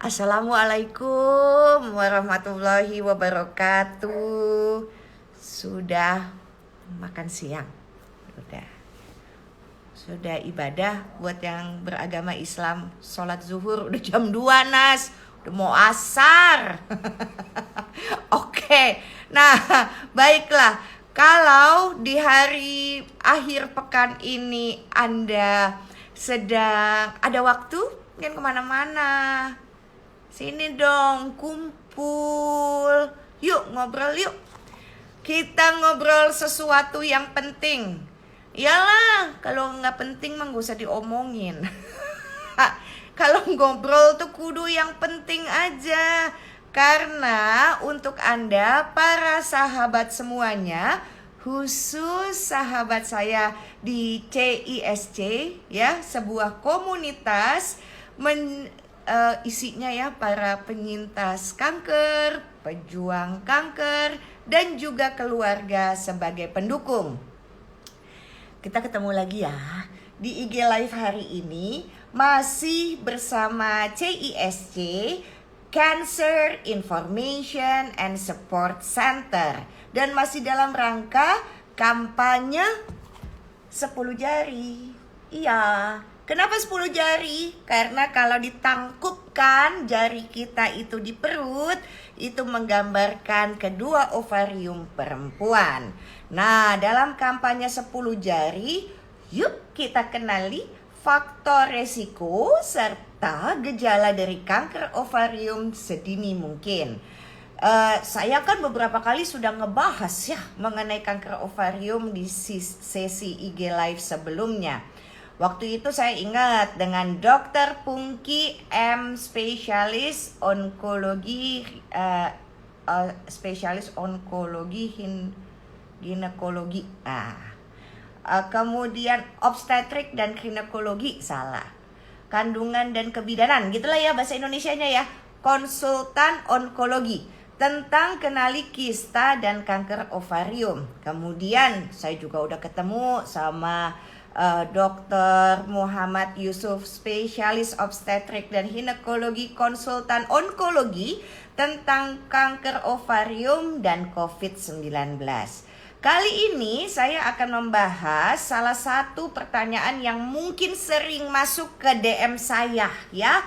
Assalamualaikum warahmatullahi wabarakatuh. Sudah makan siang? Udah. Sudah ibadah buat yang beragama Islam. Sholat zuhur udah jam 2 Nas. Udah mau asar. Oke. Nah, baiklah. Kalau di hari akhir pekan ini Anda sedang ada waktu, mungkin kemana-mana, sini dong, kumpul. Yuk ngobrol yuk. Kita ngobrol sesuatu yang penting. Iyalah, kalau nggak penting mah nggak usah diomongin. Kalau ngobrol tuh kudu yang penting aja. Karena untuk Anda, para sahabat semuanya, khusus sahabat saya di CISC, ya, sebuah komunitas isinya ya para penyintas kanker, pejuang kanker, dan juga keluarga sebagai pendukung. Kita ketemu lagi ya di IG Live hari ini, masih bersama CISC, Cancer Information and Support Center, dan masih dalam rangka kampanye 10 jari. Iya, kenapa 10 jari? Karena kalau ditangkupkan jari kita itu di perut, itu menggambarkan kedua ovarium perempuan. Nah, dalam kampanye 10 jari, yuk kita kenali faktor resiko serta gejala dari kanker ovarium sedini mungkin. Saya kan beberapa kali sudah ngebahas ya mengenai kanker ovarium di sesi IG Live sebelumnya. Waktu itu saya ingat dengan Dr. Pungki M, spesialis onkologi, ginekologi. Kemudian obstetrik dan ginekologi, salah. Kandungan dan kebidanan, gitulah ya bahasa Indonesianya ya. Konsultan onkologi tentang kenali kista dan kanker ovarium. Kemudian saya juga udah ketemu sama Dr. Muhammad Yusuf, spesialis obstetrik dan ginekologi, konsultan onkologi tentang kanker ovarium dan COVID-19. Kali ini saya akan membahas salah satu pertanyaan yang mungkin sering masuk ke DM saya ya.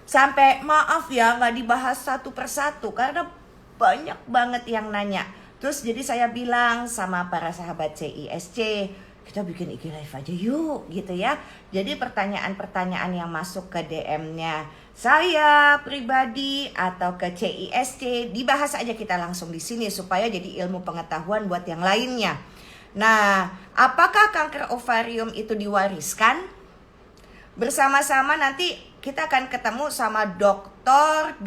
Sampai maaf ya nggak dibahas satu persatu karena banyak banget yang nanya. Terus jadi saya bilang sama para sahabat CISC, kita bikin IG Live aja yuk gitu ya. Jadi pertanyaan-pertanyaan yang masuk ke DM-nya saya pribadi atau ke CISC dibahas aja kita langsung di sini supaya jadi ilmu pengetahuan buat yang lainnya. Nah, apakah kanker ovarium itu diwariskan? Bersama-sama nanti kita akan ketemu sama Dr.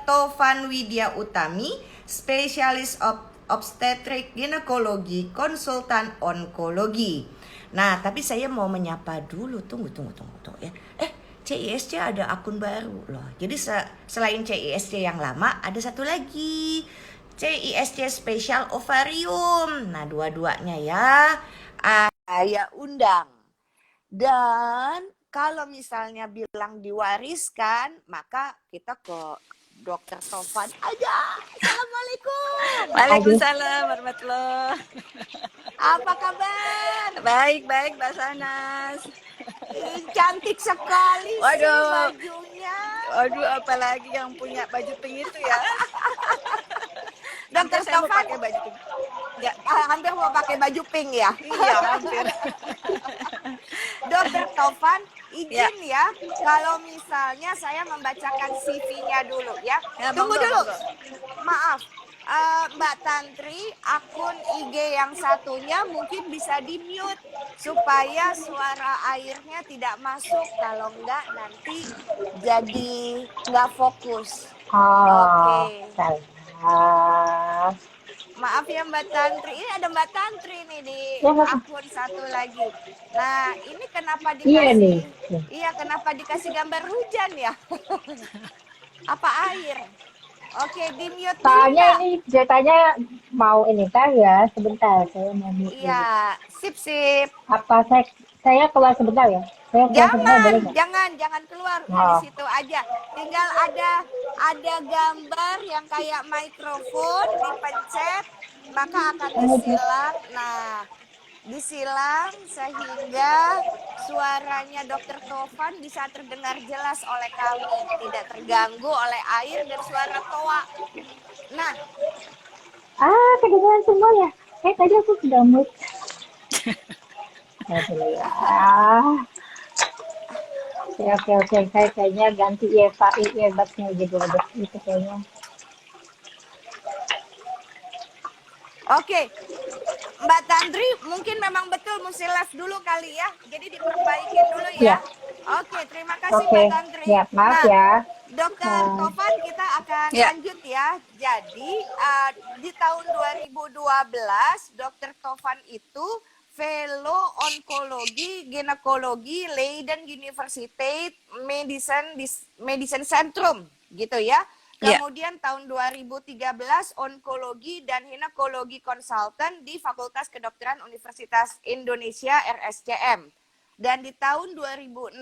Tovan Widya Utami, spesialis obstetrik ginekologi, konsultan onkologi. Nah, tapi saya mau menyapa dulu, tunggu ya. CISC ada akun baru loh. Jadi selain CISC yang lama, ada satu lagi, CISC Spesial Ovarium. Nah, dua-duanya ya saya undang. Dan kalau misalnya bilang diwariskan, maka kita ke Dokter Tovan aja. Assalamualaikum. Waalaikumsalam warahmatullahi. Apa kabar? Baik, Mbak Sanas. Cantik sekali sih bajunya. Waduh, apalagi yang punya baju pink itu ya. Dokter saya mau Tovan pakai baju pink. Ya, hampir mau pakai baju pink ya. Iya, hampir. Dokter Tovan, izin ya, kalau misalnya saya membacakan CV-nya dulu ya. Tunggu dulu. Maaf, Mbak Tantri, akun IG yang satunya mungkin bisa di-mute supaya suara airnya tidak masuk. Kalau enggak nanti jadi nggak fokus. Oke. Maaf ya Mbak Tantri, ini ada Mbak Tantri nih di akun satu lagi. Nah, ini kenapa dikasih? Iya, kenapa dikasih gambar hujan ya? Apa air? Oke, di mute. Soalnya ini ceritanya mau ini kan ya, sebentar saya mau mute. Iya, sip. Apa saya keluar sebentar ya? Saya sebentar boleh nggak? Jangan keluar, udah di Oh, situ aja. Tinggal ada gambar yang kayak mikrofon, dipencet, maka akan disilang. Nah, disilang sehingga suaranya Dokter Tovan bisa terdengar jelas oleh kami, tidak terganggu oleh air dan suara toa. Nah, kedengaran semua ya. Tadi aku sudah mute. Ya dulu ya. Oke, oke, oke. Saya kayaknya ganti earbuds-nya gitu aja. Itu kayaknya. oke, Mbak Tandri mungkin memang betul mesti live dulu kali ya. Jadi diperbaikin dulu ya. Ya, Oke, terima kasih oke. Mbak Tandri. Ya, maaf Nah, ya. Dokter Nah, Tovan kita akan Ya, lanjut ya. Jadi di tahun 2012 Dokter Tovan itu Fellow Onkologi Ginekologi Leiden University Medicine Centrum gitu ya. ya, Kemudian tahun 2013 Onkologi dan Ginekologi Konsultan di Fakultas Kedokteran Universitas Indonesia RSCM. Dan di tahun 2016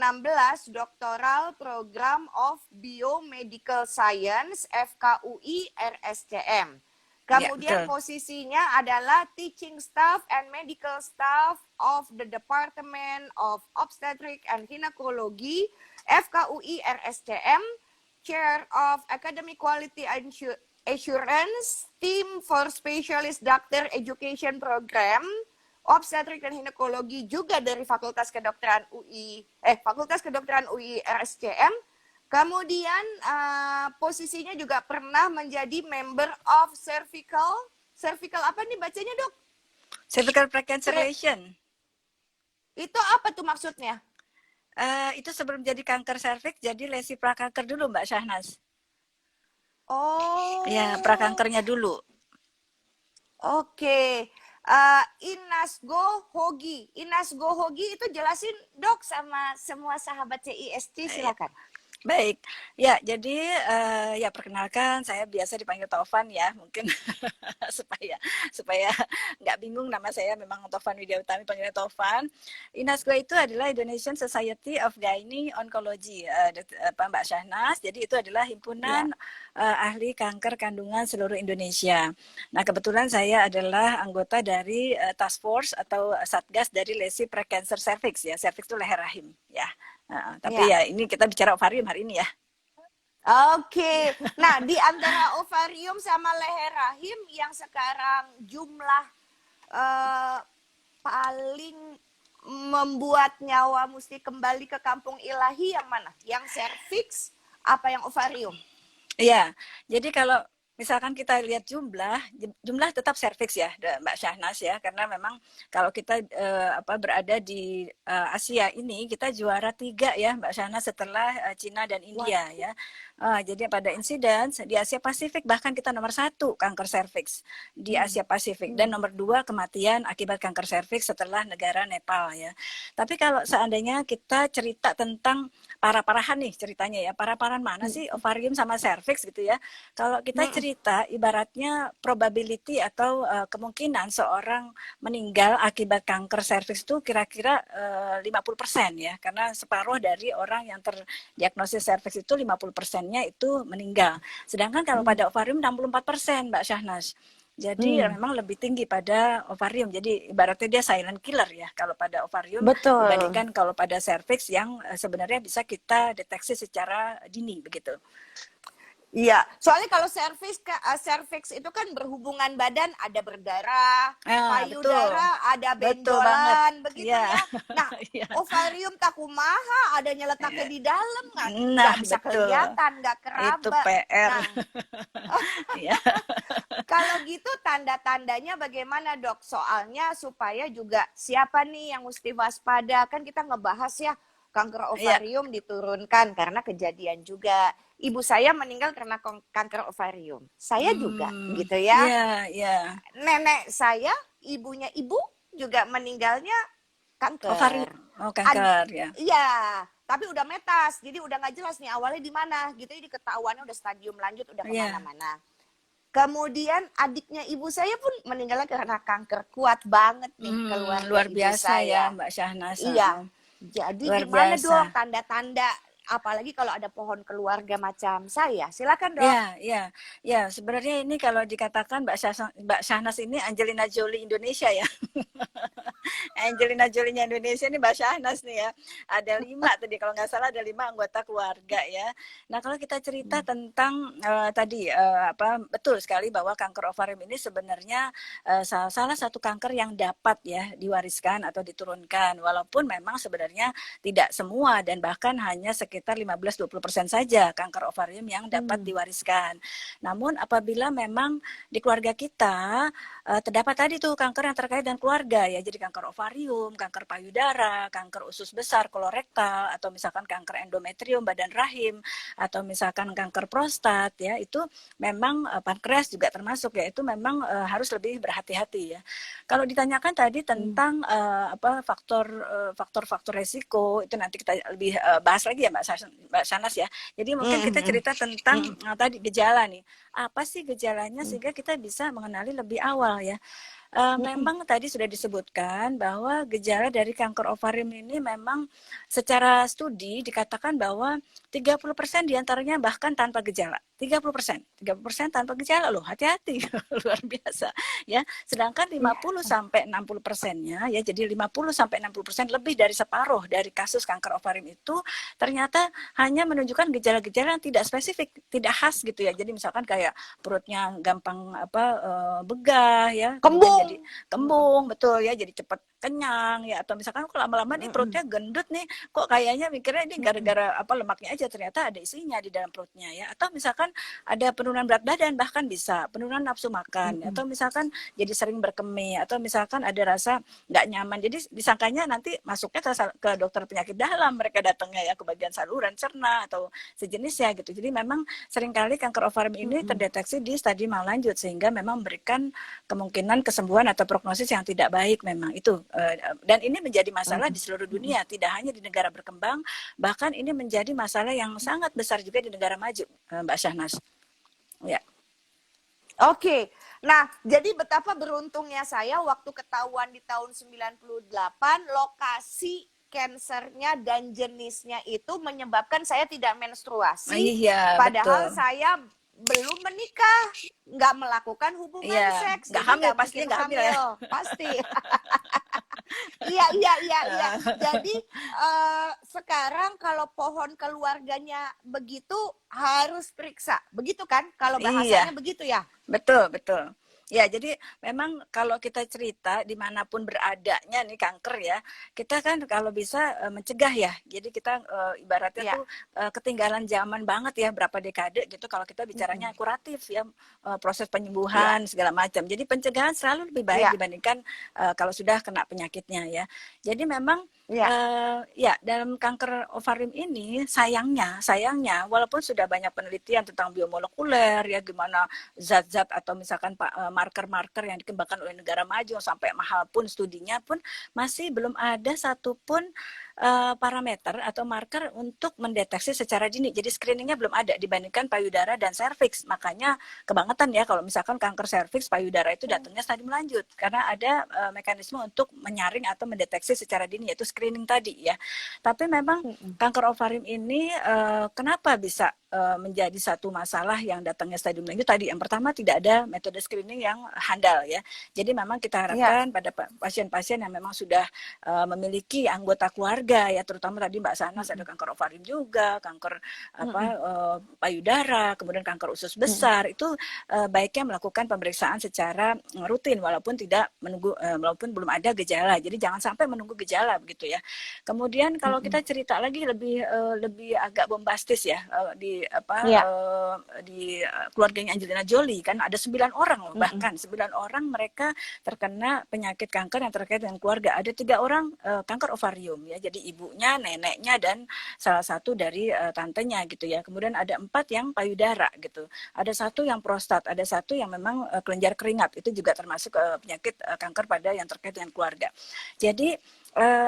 Doctoral Program of Biomedical Science FKUI RSCM. ya, Kemudian betul. posisinya adalah Teaching Staff and Medical Staff of the Department of Obstetric and Gynecology FKUI RSCM, Chair of Academic Quality Assurance, Team for Specialist Doctor Education Program, Obstetrik dan Ginekologi juga dari Fakultas Kedokteran UI RSCM. Kemudian posisinya juga pernah menjadi member of cervical apa nih bacanya dok? Cervical precancellation. Itu apa tuh maksudnya? Itu sebelum jadi kanker serviks, jadi lesi prakanker dulu Mbak Syahnas. Oh. Ya, prakankernya dulu. Oke. Inasgo Hogi itu jelasin dok sama semua sahabat CISC silakan. Baik, ya jadi ya perkenalkan saya biasa dipanggil Tovan ya mungkin supaya nggak bingung nama saya memang Tovan Widya Utami panggilnya Tovan. INASGO itu adalah Indonesian Society of Gynae Oncology Mbak Syahnas. Jadi itu adalah himpunan ahli kanker kandungan seluruh Indonesia. Nah kebetulan saya adalah anggota dari task force atau satgas dari lesi precancer cervix ya. Cervix itu leher rahim ya. Tapi ya ini kita bicara ovarium hari ini ya. Oke. Nah, di antara ovarium sama leher rahim yang sekarang jumlah paling membuat nyawa mesti kembali ke kampung ilahi yang mana? Yang cervix apa yang ovarium? Iya. Jadi kalau misalkan kita lihat jumlah tetap serviks ya Mbak Syahnas ya, karena memang kalau kita berada di Asia ini kita juara 3 ya Mbak Syahnas setelah Cina dan India ya. Jadi pada insiden di Asia Pasifik bahkan kita nomor 1 kanker serviks di Asia Pasifik dan nomor 2 kematian akibat kanker serviks setelah negara Nepal ya. Tapi kalau seandainya kita cerita tentang parah-parahan nih ceritanya ya, parah-parahan mana sih ovarium sama serviks gitu ya. Kalau kita cerita ibaratnya probability atau kemungkinan seorang meninggal akibat kanker serviks itu kira-kira 50% ya, karena separuh dari orang yang terdiagnosis serviks itu 50%-nya itu meninggal. Sedangkan kalau pada ovarium 64% Mbak Syahnas. Jadi memang lebih tinggi pada ovarium. Jadi ibaratnya dia silent killer ya kalau pada ovarium. Betul. Dibandingkan kalau pada serviks yang sebenarnya bisa kita deteksi secara dini begitu. Iya, soalnya kalau cervix itu kan berhubungan badan, ada berdarah, payudara, ada benjolan, begitu ya. Nah, ovarium takumaha, adanya letaknya di dalam kan, nggak bisa kelihatan, nggak kerabat. Itu PR. Kalau gitu tanda-tandanya bagaimana dok? Soalnya supaya juga siapa nih yang mesti waspada, kan kita ngebahas ya kanker ovarium diturunkan karena kejadian juga. Ibu saya meninggal karena kanker ovarium. Saya juga gitu ya. Iya. Nenek saya, ibunya ibu juga meninggalnya kanker. Ovarium. Oh, kanker ya. Iya, tapi udah metas. Jadi udah nggak jelas nih awalnya di mana. Gitu jadi ketahuannya udah stadium lanjut udah kemana-mana. Kemudian adiknya ibu saya pun meninggalnya karena kanker kuat banget nih keluar luar biasa saya. ya Mbak Syahnas. Iya. Jadi Luar gimana dong biasa. tanda-tanda, apalagi kalau ada pohon keluarga macam saya? Silakan dok. Ya, ya, ya. Sebenarnya ini kalau dikatakan Mbak Syahnas ini Angelina Jolie Indonesia ya. Angelina Jolie-nya Indonesia ini Mbak Syahnas nih ya. Ada 5 tadi kalau nggak salah, ada 5 anggota keluarga ya. Nah kalau kita cerita tentang tadi apa, betul sekali bahwa kanker ovarium ini sebenarnya salah satu kanker yang dapat ya diwariskan atau diturunkan. Walaupun memang sebenarnya tidak semua dan bahkan hanya sekitar 15-20% saja kanker ovarium yang dapat diwariskan. Namun apabila memang di keluarga kita terdapat tadi tuh kanker yang terkait dengan keluarga ya, jadi kanker ovarium, kanker payudara, kanker usus besar, kolorektal, atau misalkan kanker endometrium badan rahim, atau misalkan kanker prostat ya, itu memang pankreas juga termasuk ya, itu memang harus lebih berhati-hati ya. Kalau ditanyakan tadi tentang apa faktor-faktor resiko, itu nanti kita lebih bahas lagi ya Mbak Sanas ya. Jadi mungkin kita cerita tentang tadi gejala nih, apa sih gejalanya sehingga kita bisa mengenali lebih awal ya. Memang tadi sudah disebutkan bahwa gejala dari kanker ovarium ini memang secara studi dikatakan bahwa 30% diantaranya bahkan tanpa gejala. 30% tanpa gejala loh, hati-hati, luar biasa ya. Sedangkan 50-60%-nya ya, jadi 50-60% lebih dari separuh dari kasus kanker ovarium itu ternyata hanya menunjukkan gejala-gejala yang tidak spesifik, tidak khas gitu ya. Jadi misalkan kayak perutnya gampang apa begah ya, kemudian jadi kembung, betul ya, jadi cepat kenyang ya, atau misalkan kok lama-lama nih perutnya gendut nih, kok kayaknya mikirnya ini gara-gara apa lemaknya aja, ternyata ada isinya di dalam perutnya ya. Atau misalkan ada penurunan berat badan, bahkan bisa penurunan nafsu makan, atau misalkan jadi sering berkemih, atau misalkan ada rasa nggak nyaman, jadi disangkanya nanti masuknya ke dokter penyakit dalam, mereka datangnya ya ke bagian saluran cerna atau sejenisnya gitu. Jadi memang seringkali kanker ovarium ini terdeteksi di stadium yang lanjut, sehingga memang memberikan kemungkinan kesembuhan atau prognosis yang tidak baik memang itu. Dan ini menjadi masalah di seluruh dunia, tidak hanya di negara berkembang, bahkan ini menjadi masalah yang sangat besar juga di negara maju, Mbak Syahnas. Ya. Oke. Nah, jadi betapa beruntungnya saya waktu ketahuan di tahun 98 lokasi kansernya dan jenisnya itu menyebabkan saya tidak menstruasi. Iya, Padahal betul. saya belum menikah, nggak melakukan hubungan Iya, seks, nggak jadi hamil, nggak mungkin pastinya nggak hamil ya. hamil, pasti. Iya. Jadi sekarang kalau pohon keluarganya begitu harus periksa, begitu kan? Kalau Iya, bahasanya begitu ya. betul. Ya, jadi memang kalau kita cerita dimanapun beradanya nih kanker ya, kita kan kalau bisa mencegah ya. Jadi kita ibaratnya Iya. tuh ketinggalan zaman banget ya, berapa dekade gitu kalau kita bicaranya kuratif ya, proses Iya. penyembuhan segala macam. Jadi pencegahan selalu lebih baik Iya. dibandingkan kalau sudah kena penyakitnya ya. Jadi memang Iya. ya dalam kanker ovarium ini sayangnya walaupun sudah banyak penelitian tentang biomolekuler ya, gimana zat-zat atau misalkan marker-marker yang dikembangkan oleh negara maju sampai mahal pun studinya pun masih belum ada satupun parameter atau marker untuk mendeteksi secara dini. Jadi screeningnya belum ada dibandingkan payudara dan serviks. Makanya kebangetan ya kalau misalkan kanker serviks payudara itu datangnya stadium lanjut karena ada mekanisme untuk menyaring atau mendeteksi secara dini, yaitu screening tadi ya. Tapi memang kanker ovarium ini kenapa bisa menjadi satu masalah yang datangnya stadium lanjut tadi? Yang pertama, tidak ada metode screening yang handal ya. Jadi memang kita harapkan pada pasien-pasien yang memang sudah memiliki anggota keluarga ya, terutama tadi Mbak Sanas ada kanker ovarium juga, kanker payudara, kemudian kanker usus besar, itu baiknya melakukan pemeriksaan secara rutin walaupun tidak menunggu walaupun belum ada gejala. Jadi jangan sampai menunggu gejala begitu ya. Kemudian kalau kita cerita lagi lebih agak bombastis ya, di keluarganya Angelina Jolie kan ada 9 orang loh, bahkan 9 orang mereka terkena penyakit kanker yang terkait dengan keluarga. Ada 3 orang kanker ovarium ya, jadi ibunya, neneknya, dan salah satu dari tantenya gitu ya. Kemudian ada 4 yang payudara gitu, ada 1 yang prostat, ada 1 yang memang kelenjar keringat, itu juga termasuk penyakit kanker pada yang terkait dengan keluarga. Jadi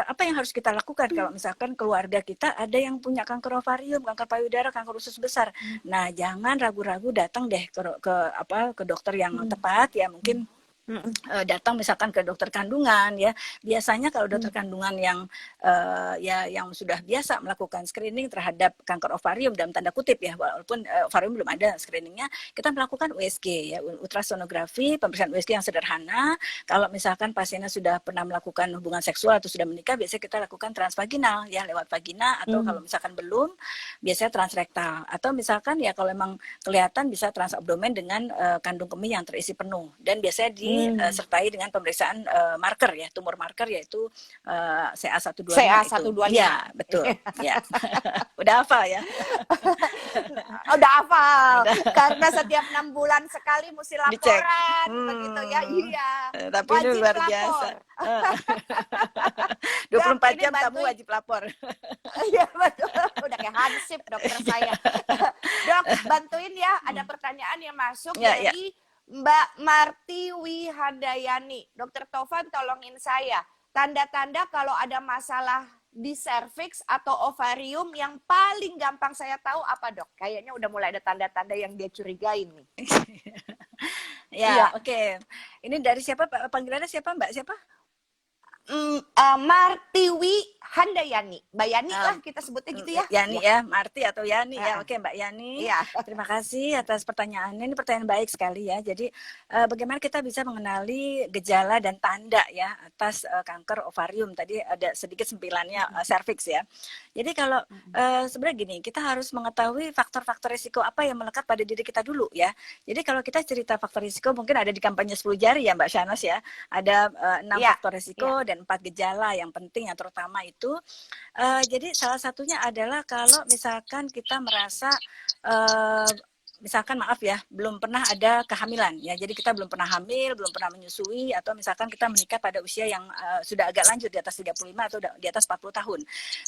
apa yang harus kita lakukan kalau misalkan keluarga kita ada yang punya kanker ovarium, kanker payudara, kanker usus besar? Nah, jangan ragu-ragu, datang deh ke dokter yang tepat ya, mungkin datang misalkan ke dokter kandungan ya. Biasanya kalau dokter kandungan yang yang sudah biasa melakukan screening terhadap kanker ovarium dalam tanda kutip ya, walaupun ovarium belum ada screeningnya, kita melakukan USG ya, ultrasonografi, pemeriksaan USG yang sederhana. Kalau misalkan pasiennya sudah pernah melakukan hubungan seksual atau sudah menikah, biasanya kita lakukan transvaginal ya, lewat vagina, atau kalau misalkan belum, biasanya transrektal, atau misalkan ya kalau memang kelihatan bisa transabdomen dengan kandung kemih yang terisi penuh, dan biasanya disertai dengan pemeriksaan marker ya, tumor marker, yaitu CA125. CA125. Iya, betul. Ya. Udah hafal ya? Udah hafal. Karena setiap 6 bulan sekali mesti laporan begitu ya. Iya. Tapi wajib ini luar lapor. biasa. 24 jam kamu bantuin. wajib lapor. Iya betul. Udah kayak hansip dokter saya. Dok, bantuin ya. Ada pertanyaan yang masuk dari Mbak Marti Wihandayani. Dokter Tovan, tolongin saya. Tanda-tanda kalau ada masalah di serviks atau ovarium yang paling gampang saya tahu apa, Dok? Kayaknya udah mulai ada tanda-tanda yang dia curigain nih. Ya, oke. Ini dari siapa? Panggilannya siapa, Mbak? Siapa? Martiwi Handayani. Mbak Yani lah kita sebutnya gitu ya. Yani ya, Marti atau Yani ya. Oke, Mbak Yani. Iya. Terima kasih atas pertanyaannya. Ini pertanyaan baik sekali ya. Jadi bagaimana kita bisa mengenali gejala dan tanda ya atas kanker ovarium. Tadi ada sedikit sempilannya serviks ya. Jadi kalau sebenarnya gini, kita harus mengetahui faktor-faktor risiko apa yang melekat pada diri kita dulu ya. Jadi kalau kita cerita faktor risiko mungkin ada di kampanye 10 jari ya Mbak Shahnaz ya. Ada 6 faktor risiko dan 4 gejala yang penting yang terutama itu. Jadi salah satunya adalah kalau misalkan kita merasa misalkan maaf ya, belum pernah ada kehamilan ya. Jadi kita belum pernah hamil, belum pernah menyusui, atau misalkan kita menikah pada usia yang sudah agak lanjut di atas 35 atau di atas 40 tahun.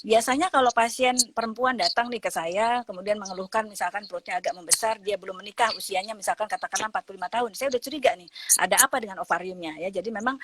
Biasanya kalau pasien perempuan datang nih ke saya, kemudian mengeluhkan misalkan perutnya agak membesar, dia belum menikah, usianya misalkan katakanlah 45 tahun. Saya udah curiga nih, ada apa dengan ovariumnya ya. Jadi memang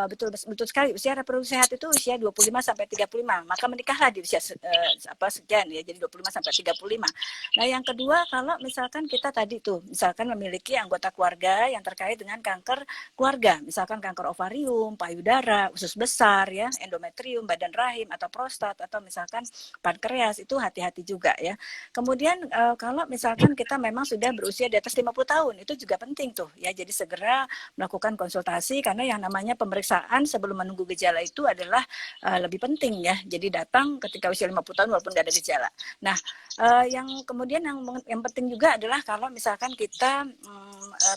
betul sekali, usia reproduksi sehat itu usia 25 sampai 35. Maka menikahlah di usia sekian ya, jadi 25 sampai 35. Nah, yang kedua, kalau misalkan kita tadi tuh misalkan memiliki anggota keluarga yang terkait dengan kanker keluarga, misalkan kanker ovarium, payudara, usus besar ya, endometrium, badan rahim atau prostat, atau misalkan pankreas, itu hati-hati juga ya. Kemudian kalau misalkan kita memang sudah berusia di atas 50 tahun, itu juga penting tuh ya. Jadi segera melakukan konsultasi, karena yang namanya pemeriksaan sebelum menunggu gejala itu adalah lebih penting ya. Jadi datang ketika usia 50 tahun walaupun tidak ada gejala. Nah, yang kemudian yang penting juga adalah kalau misalkan kita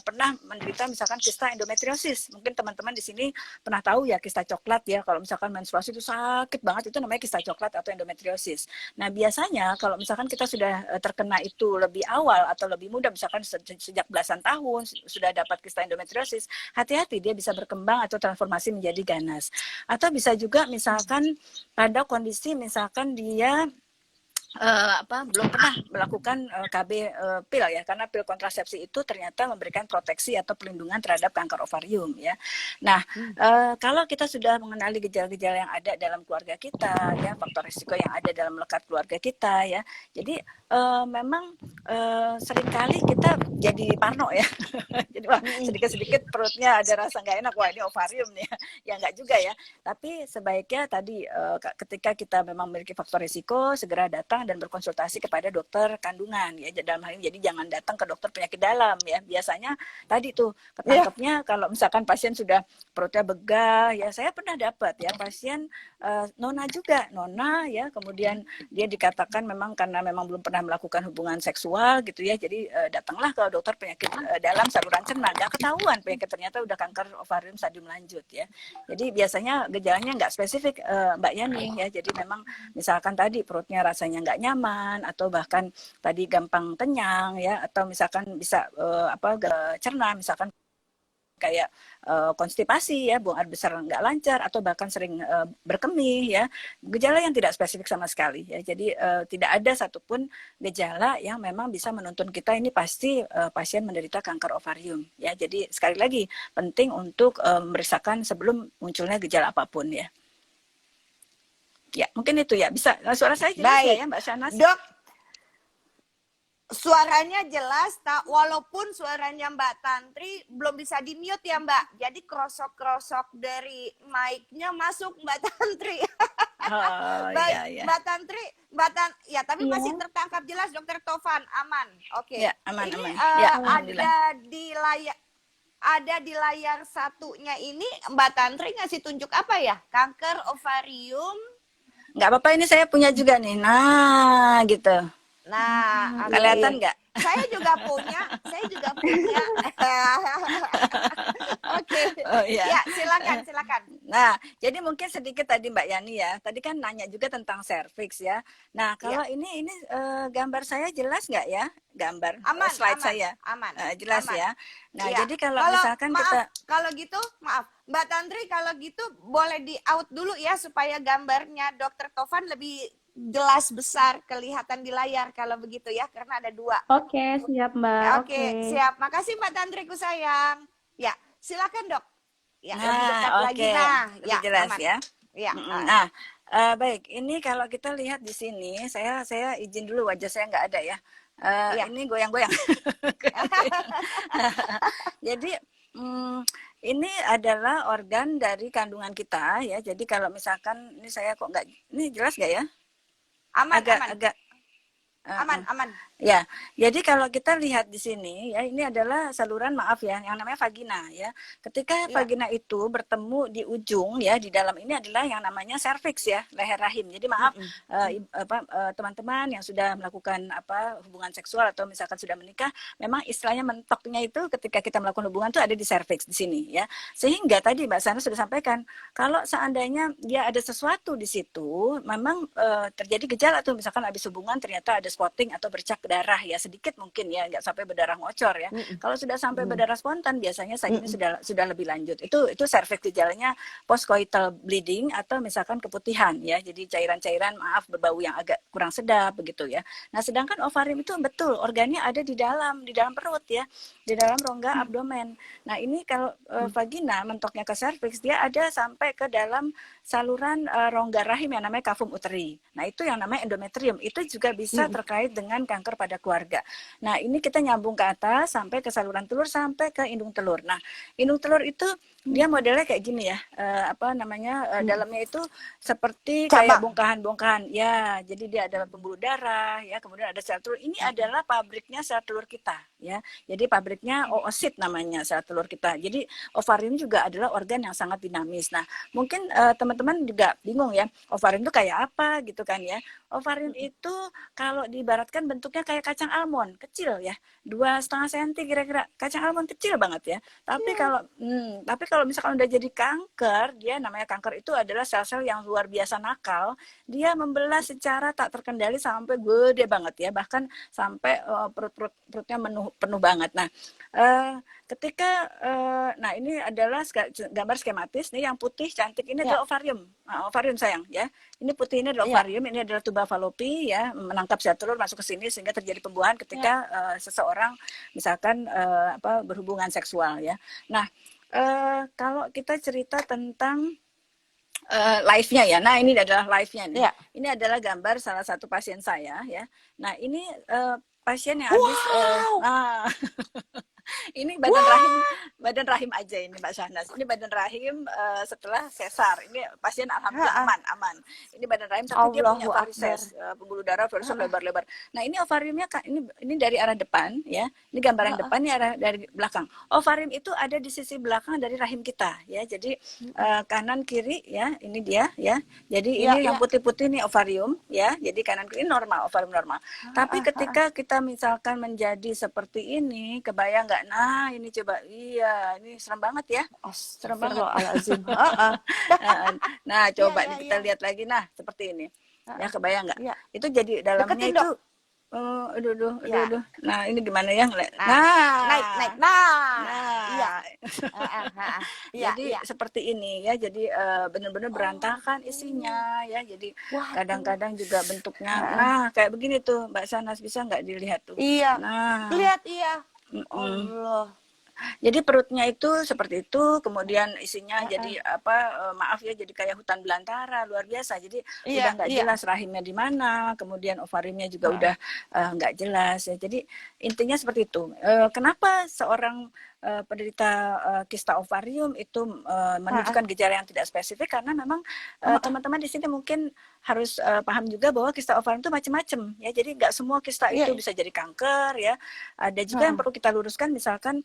pernah menderita misalkan kista endometriosis. Mungkin teman-teman di sini pernah tahu ya kista coklat ya. Kalau misalkan menstruasi itu sakit banget, itu namanya kista coklat atau endometriosis. Nah, biasanya kalau misalkan kita sudah terkena itu lebih awal atau lebih muda, misalkan sejak belasan tahun sudah dapat kista endometriosis, hati-hati, dia bisa berkembang atau transformasi menjadi ganas. Atau bisa juga misalkan pada kondisi misalkan dia belum pernah melakukan KB pil ya, karena pil kontrasepsi itu ternyata memberikan proteksi atau perlindungan terhadap kanker ovarium ya. Nah, kalau kita sudah mengenali gejala-gejala yang ada dalam keluarga kita ya, faktor risiko yang ada dalam melekat keluarga kita ya, jadi memang seringkali kita jadi parno ya. Jadi wah, sedikit-sedikit perutnya ada rasa nggak enak, wah ini ovarium nih ya, nggak juga ya. Tapi sebaiknya tadi ketika kita memang memiliki faktor risiko, segera datang dan berkonsultasi kepada dokter kandungan ya. Dalam hal ini jadi jangan datang ke dokter penyakit dalam ya. Biasanya tadi tuh ketangkepnya kalau misalkan pasien sudah perutnya begah ya. Saya pernah dapat ya pasien nona juga, nona ya, kemudian dia dikatakan memang karena memang belum pernah melakukan hubungan seksual gitu ya. Jadi datanglah ke dokter penyakit dalam saluran cerna, nggak ketahuan penyakit ternyata udah kanker ovarium stadium lanjut ya. Jadi biasanya gejalanya nggak spesifik Mbak Yani ya. Jadi memang misalkan tadi perutnya rasanya nggak nyaman, atau bahkan tadi gampang kenyang ya, atau misalkan bisa cerna, misalkan kayak konstipasi ya, buang air besar nggak lancar, atau bahkan sering berkemih ya, gejala yang tidak spesifik sama sekali ya. Jadi tidak ada satupun gejala yang memang bisa menuntun kita ini pasti pasien menderita kanker ovarium ya. Jadi sekali lagi penting untuk memeriksakan sebelum munculnya gejala apapun ya. Ya, mungkin itu ya. Bisa suara saya jelas ya Mbak Shahnaz? Dok, Suaranya jelas, walaupun suaranya Mbak Tantri belum bisa di-mute ya Mbak. Jadi krosok-krosok dari mic-nya masuk Mbak Tantri. Oh Baik, iya ya. Mbak Tantri, ya tapi masih tertangkap jelas Dokter Tovan, aman. Oke. Ya, aman Ini aman. Ya, alhamdulillah. ada di layar satunya ini Mbak Tantri ngasih tunjuk apa ya? Kanker ovarium. Nggak apa-apa, ini saya punya juga nih. Nah, gitu. Nah, Kelihatan nggak? Saya juga punya. Oke. Oh iya. Ya, silakan. Nah, jadi mungkin sedikit tadi Mbak Yani ya. Tadi kan nanya juga tentang serviks ya. Nah, kalau ini gambar saya jelas nggak ya? Gambar Aman, slide saya. Aman. Jelas aman. ya. Nah, Ya. jadi kalau misalkan kita kalau gitu, maaf, Mbak Tantri kalau gitu boleh di out dulu ya supaya gambarnya Dokter Tovan lebih jelas besar kelihatan di layar kalau begitu ya, karena ada 2. Oke, siap Mbak. Oke, siap. Makasih Mbak Tantriku sayang. Ya, silakan Dok. Ya, lebih dekat lagi. Nah, lebih jelas aman. ya. Ya. Nah, baik. Ini kalau kita lihat di sini, saya izin dulu, wajah saya nggak ada ya. Ini goyang-goyang. Jadi ini adalah organ dari kandungan kita ya. Jadi kalau misalkan ini saya kok nggak, ini jelas nggak ya? Aman. Ya, jadi kalau kita lihat di sini ya, ini adalah saluran, maaf ya, yang namanya vagina ya. Ketika vagina itu bertemu di ujung ya, di dalam ini adalah yang namanya serviks ya, leher rahim. Jadi maaf teman-teman yang sudah melakukan hubungan seksual atau misalkan sudah menikah, memang istilahnya mentoknya itu ketika kita melakukan hubungan itu ada di serviks di sini ya. Sehingga tadi Mbak Sana sudah sampaikan, kalau seandainya dia ada sesuatu di situ, memang terjadi gejala tuh, misalkan habis hubungan ternyata ada spotting atau bercak darah ya, sedikit mungkin ya, nggak sampai berdarah ngocor ya. Kalau sudah sampai berdarah spontan biasanya saat ini sudah lebih lanjut. Itu serviks gejalanya postcoital bleeding atau misalkan keputihan ya. Jadi cairan-cairan berbau yang agak kurang sedap begitu ya. Nah, sedangkan ovarium itu betul organnya ada di dalam perut ya, di dalam rongga abdomen. Nah, ini kalau vagina mentoknya ke serviks, dia ada sampai ke dalam saluran rongga rahim yang namanya cavum uteri. Nah, itu yang namanya endometrium. Itu juga bisa terkait dengan kanker pada keluarga. Nah, ini kita nyambung ke atas sampai ke saluran telur sampai ke indung telur. Nah, indung telur itu dia modelnya kayak gini ya. Dalamnya itu seperti kayak bongkahan-bongkahan. Ya, jadi dia ada pembuluh darah ya, kemudian ada sel telur. Ini adalah pabriknya sel telur kita ya. Jadi pabriknya oosit namanya sel telur kita. Jadi ovarium juga adalah organ yang sangat dinamis. Nah, mungkin teman-teman juga bingung ya, ovarium itu kayak apa gitu kan ya. Ovarium itu kalau diibaratkan bentuknya kayak kacang almond, kecil ya, 2,5 cm kira-kira, kacang almond kecil banget ya. Tapi kalau misalkan udah jadi kanker, dia namanya kanker itu adalah sel-sel yang luar biasa nakal. Dia membelah secara tak terkendali sampai gede banget ya, bahkan sampai perutnya penuh banget. Nah, ketika nah ini adalah gambar skematis nih, yang putih cantik ini adalah ovarium. Nah, ovarium sayang ya. Ini putih ini adalah ovarium, ini adalah tuba fallopi ya, menangkap sel telur masuk ke sini sehingga terjadi pembuahan ketika seseorang misalkan berhubungan seksual ya. Nah, kalau kita cerita tentang live-nya ya. Nah, ini adalah live-nya nih. Ini adalah gambar salah satu pasien saya ya. Nah, ini pasien yang habis ini badan rahim aja ini Mbak Syahnas. Ini badan rahim setelah sesar. Ini pasien alhamdulillah aman. Ini badan rahim tapi dia punya varises, pembuluh darah varises lebar-lebar. Nah, ini ovariumnya ini dari arah depan ya. Ini gambaran depan, ini arah dari belakang. Ovarium itu ada di sisi belakang dari rahim kita ya. Jadi kanan kiri ya, ini dia ya. Jadi ini yang putih-putih ini ovarium ya. Jadi kanan kiri normal, ovarium normal. Tapi ketika kita misalkan menjadi seperti ini, kebayang nggak? Nah, ini coba, ini serem banget ya, serem banget. Nah, coba kita lihat lagi, nah seperti ini, ya kebayang nggak? Itu jadi dalamnya itu, aduh. Nah, ini gimana ya? Naik. Jadi seperti ini ya, jadi benar-benar berantakan isinya ya. Jadi kadang-kadang juga bentuknya, nah kayak begini tuh Mbak Sanas, bisa nggak dilihat tuh? Iya. Nah, lihat Allah. Jadi perutnya itu seperti itu, kemudian isinya Heeh. jadi apa? Maaf ya, jadi kayak hutan belantara, luar biasa. Jadi Iya, udah nggak iya. jelas rahimnya di mana, kemudian ovariumnya juga Heeh. udah nggak jelas ya. Jadi intinya seperti itu. Kenapa seorang penderita kista ovarium itu Heeh. menunjukkan gejala yang tidak spesifik? Karena memang Heeh. teman-teman di sini mungkin harus paham juga bahwa kista ovarium itu macam-macam ya. Jadi nggak semua kista Iya, itu iya. bisa jadi kanker ya. Ada juga yang Heeh. perlu kita luruskan, misalkan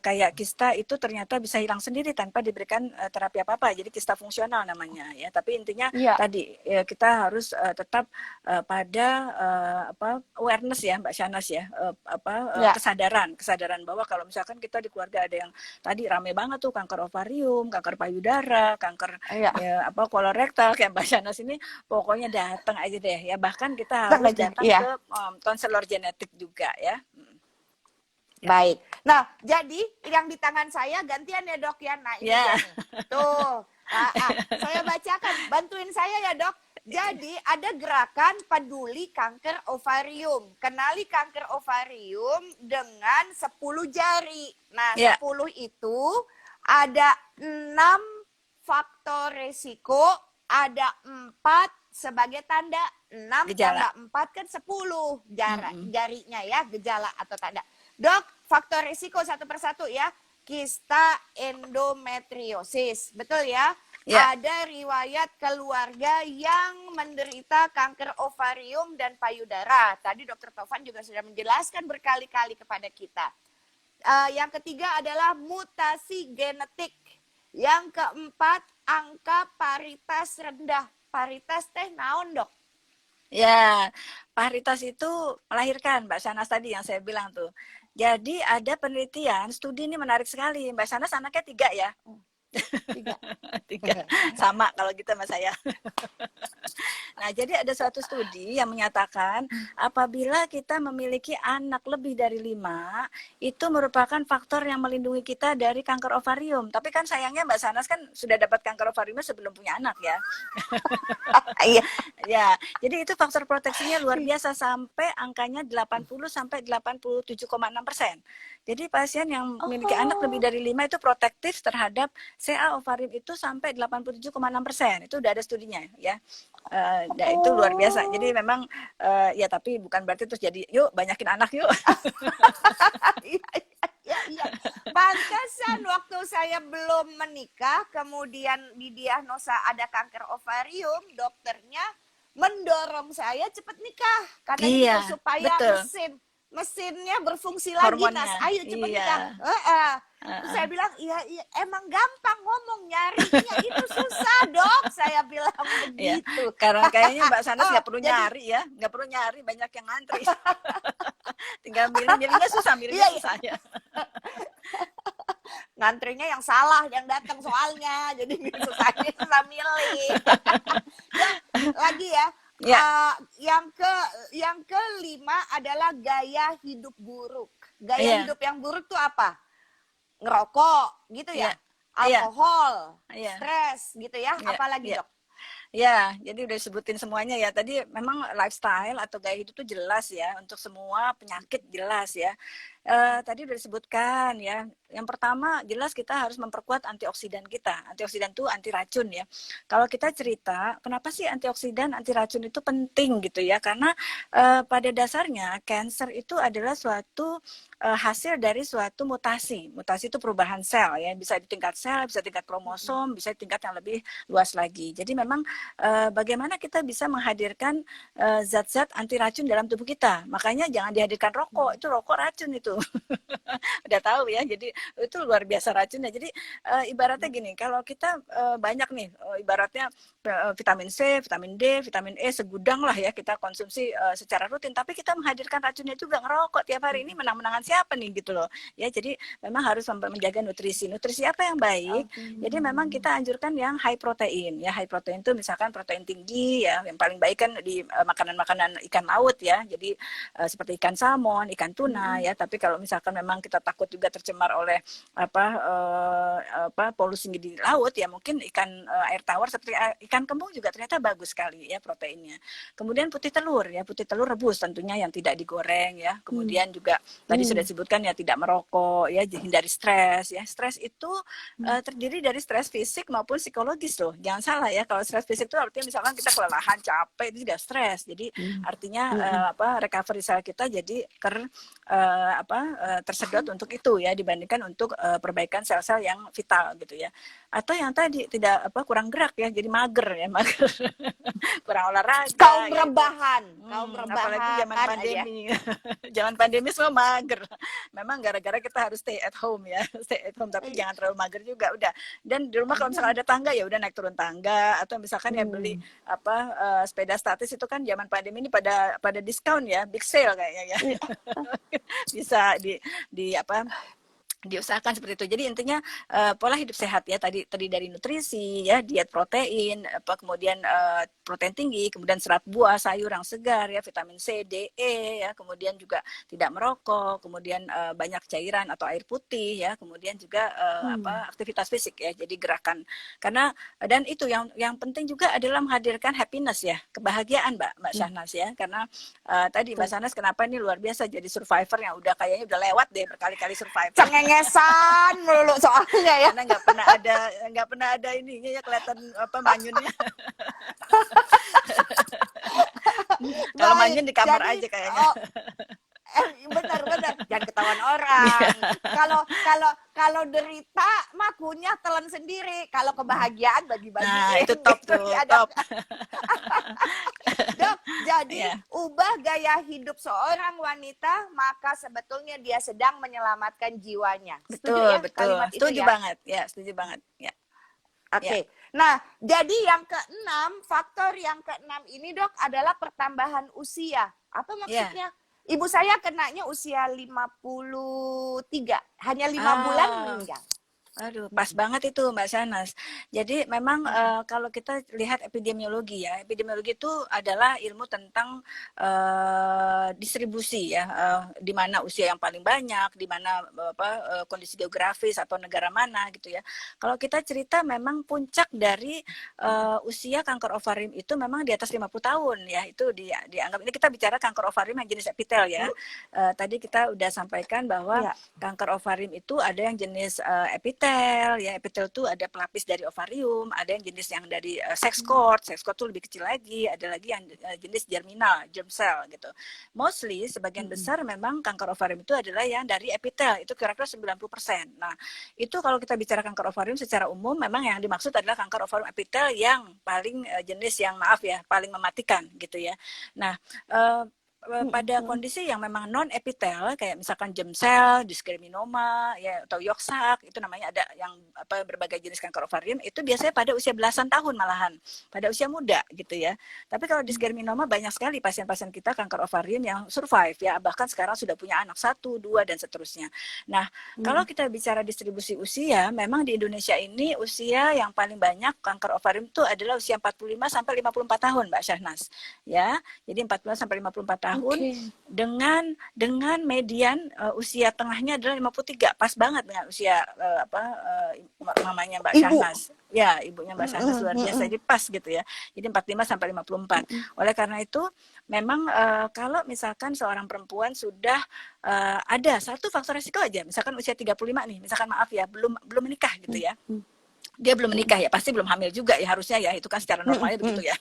kayak kista itu ternyata bisa hilang sendiri tanpa diberikan terapi apa-apa. Jadi kista fungsional namanya ya. Tapi intinya Iya. tadi ya, kita harus tetap pada awareness ya Mbak Shanas ya, Iya. kesadaran bahwa kalau misalkan kita di keluarga ada yang tadi rame banget tuh kanker ovarium, kanker payudara, kanker Iya. ya, kolorektal kayak Mbak Shanas ini, pokoknya datang aja deh ya. Bahkan kita Datang harus aja. datang Iya. ke konselor genetik juga ya. Ya. Baik. Nah, jadi yang di tangan saya gantian ya dok ya. Nah ini Ya. dia nih. Tuh. Saya bacakan. Bantuin saya ya dok. Jadi ada gerakan peduli kanker ovarium. Kenali kanker ovarium dengan 10 jari. Nah, Ya. 10 itu ada 6 faktor resiko, ada 4 sebagai tanda. 6 Gejala. tambah 4 kan 10 Mm-mm. jarinya ya, gejala atau tanda. Dok, faktor risiko satu persatu ya. Kista endometriosis, betul ya? Ya. Ada riwayat keluarga yang menderita kanker ovarium dan payudara. Tadi Dokter Tovan juga sudah menjelaskan berkali-kali kepada kita. Yang ketiga adalah mutasi genetik. Yang keempat, angka paritas rendah. Paritas teh naon dok? Ya, paritas itu melahirkan, Mbak Shanas tadi yang saya bilang tuh. Jadi ada penelitian, studi ini menarik sekali. Mbak Shanas anaknya 3 ya? 3. 3. Sama kalau gitu sama saya. Nah, jadi ada suatu studi yang menyatakan apabila kita memiliki anak lebih dari 5, itu merupakan faktor yang melindungi kita dari kanker ovarium. Tapi kan sayangnya Mbak Shanas kan sudah dapat kanker ovariumnya sebelum punya anak ya. Iya. Ya, jadi itu faktor proteksinya luar biasa sampai angkanya 80 sampai 87,6%. Jadi pasien yang memiliki anak lebih dari 5 itu protektif terhadap CA ovarium itu sampai 87,6%. Itu udah ada studinya ya. Nah, itu luar biasa. Jadi memang ya, tapi bukan berarti terus jadi yuk banyakin anak yuk. Iya. Pantesan waktu saya belum menikah, kemudian didiagnosa ada kanker ovarium, dokternya mendorong saya cepat nikah karena Iya, gitu supaya betul. mesinnya berfungsi lagi. Hormonnya. Nas, ayo cepat Iya. nikah. Terus saya bilang iya emang gampang ngomong, nyarinya itu susah dok, saya bilang Iya. begitu. Karena kayaknya Mbak Shanas nggak perlu Jadi- nyari ya, nggak perlu nyari, banyak yang ngantri. Tinggal milihnya susah, milihnya Iya. susah ya. Ngantrinya yang salah yang datang soalnya, jadi susah milih. Lagi ya. Ya. Yang kelima adalah gaya hidup buruk. Gaya Iya. hidup yang buruk tuh apa? Ngerokok gitu ya. Iya. Alkohol, Iya. stres gitu ya. Iya. Apalagi Iya. dok? Ya, jadi udah sebutin semuanya ya. Tadi memang lifestyle atau gaya hidup itu jelas ya. Untuk semua penyakit jelas ya. Tadi udah disebutkan ya. Yang pertama jelas kita harus memperkuat antioksidan kita. Antioksidan itu anti racun ya. Kalau kita cerita, kenapa sih antioksidan, anti racun itu penting gitu ya? Karena pada dasarnya cancer itu adalah suatu hasil dari suatu mutasi. Mutasi itu perubahan sel ya. Bisa di tingkat sel, bisa tingkat kromosom, bisa di tingkat yang lebih luas lagi. Jadi memang bagaimana kita bisa menghadirkan zat-zat anti racun dalam tubuh kita. Makanya jangan dihadirkan rokok. Itu rokok racun itu. Udah tahu ya, jadi itu luar biasa racunnya. Jadi ibaratnya gini, kalau kita banyak nih, ibaratnya vitamin C, vitamin D, vitamin E segudang lah ya kita konsumsi secara rutin, tapi kita menghadirkan racunnya juga, ngerokok tiap hari, ini menang-menangan siapa nih gitu loh ya. Jadi memang harus menjaga nutrisi apa yang baik. Jadi memang kita anjurkan yang high protein ya. High protein itu misalkan protein tinggi ya, yang paling baik kan di makanan-makanan ikan laut ya. Jadi seperti ikan salmon, ikan tuna ya. Tapi kalau misalkan memang kita takut juga tercemar oleh polusi di laut, ya mungkin ikan air tawar seperti ikan kembung juga ternyata bagus sekali ya proteinnya. Kemudian putih telur rebus tentunya yang tidak digoreng ya. Kemudian juga tadi sudah disebutkan ya tidak merokok ya, hindari stres ya. Stres itu terdiri dari stres fisik maupun psikologis loh. Jangan salah ya, kalau stres fisik itu artinya misalkan kita kelelahan, capek, itu juga stres. Jadi artinya recovery sel kita jadi tersedot untuk itu ya, dibandingkan untuk perbaikan sel-sel yang vital gitu ya. Atau yang tadi tidak kurang gerak ya, jadi mager ya, mager. Kurang olahraga. Kaum ya, rebahan, apalagi zaman pandemi. Zaman pandemi semua mager. Memang gara-gara kita harus stay at home ya, stay at home, tapi jangan terlalu mager juga udah. Dan di rumah kalau misalkan ada tangga ya udah naik turun tangga, atau misalkan ya beli sepeda statis itu kan zaman pandemi ini pada diskon ya, big sale kayaknya ya. Bisa diusahakan seperti itu. Jadi intinya pola hidup sehat ya, tadi dari nutrisi ya, diet protein, kemudian protein tinggi, kemudian serat buah, sayur yang segar ya, vitamin C, D, E ya, kemudian juga tidak merokok, kemudian banyak cairan atau air putih ya, kemudian juga aktivitas fisik ya, jadi gerakan. Karena dan itu yang penting juga adalah menghadirkan happiness ya, kebahagiaan Mbak Syahnas ya. Karena tadi Mbak Syahnas kenapa ini luar biasa jadi survivor yang kayaknya udah lewat deh berkali-kali survivor. Cengengesan melulu soalnya ya. Karena nggak pernah ada ininya ya, kelihatan manyunnya. Kalau manyun di kamar jadi, aja kayaknya. Benar jangan ketahuan orang. Kalau derita mah kunyah telan sendiri. Kalau kebahagiaan bagi-bagi. Nah, itu top tuh, top. Dok, jadi ubah gaya hidup seorang wanita, maka sebetulnya dia sedang menyelamatkan jiwanya. Betul, setuju ya? betul. Kalimat setuju itu ya? banget. Ya, setuju banget. Ya. Oke. Nah, jadi yang keenam, faktor yang keenam ini Dok adalah pertambahan usia. Apa maksudnya? Ibu saya kenanya usia 53, hanya 5 bulan meninggal. Aduh, pas banget itu Mbak Syahnas. Jadi memang kalau kita lihat epidemiologi ya, epidemiologi itu adalah ilmu tentang distribusi ya, di mana usia yang paling banyak, di mana kondisi geografis atau negara mana gitu ya. Kalau kita cerita memang puncak dari usia kanker ovarium itu memang di atas 50 tahun ya, itu dianggap, ini kita bicara kanker ovarium yang jenis epitel ya. Tadi kita udah sampaikan bahwa kanker ovarium itu ada yang jenis epitel ya, epitel itu ada pelapis dari ovarium, ada yang jenis yang dari sex cord itu lebih kecil lagi, ada lagi yang jenis germinal, germ cell gitu. Mostly sebagian besar memang kanker ovarium itu adalah yang dari epitel, itu kira-kira 90%. Nah, itu kalau kita bicara kanker ovarium secara umum memang yang dimaksud adalah kanker ovarium epitel yang paling jenis yang paling mematikan gitu ya. Nah, pada kondisi yang memang non epitel kayak misalkan germ cell, dysgerminoma ya, atau York-Sack, itu namanya ada yang berbagai jenis kanker ovarium, itu biasanya pada usia belasan tahun malahan, pada usia muda gitu ya. Tapi kalau dysgerminoma banyak sekali pasien-pasien kita kanker ovarium yang survive ya, bahkan sekarang sudah punya anak 1, 2 dan seterusnya. Nah, kalau kita bicara distribusi usia, memang di Indonesia ini usia yang paling banyak kanker ovarium itu adalah usia 45 sampai 54 tahun Mbak Syahnas. Ya. Jadi 45 sampai 54 tahun dengan median usia tengahnya adalah 53, pas banget dengan usia mamanya Mbak Syahnas. Ya, ibunya Mbak Syahnas luar biasa, jadi pas gitu ya. Jadi 45 sampai 54. Oleh karena itu, memang kalau misalkan seorang perempuan sudah ada satu faktor risiko aja, misalkan usia 35 nih, misalkan maaf ya, belum menikah gitu ya. Dia belum menikah ya, pasti belum hamil juga ya harusnya ya, itu kan secara normalnya begitu ya.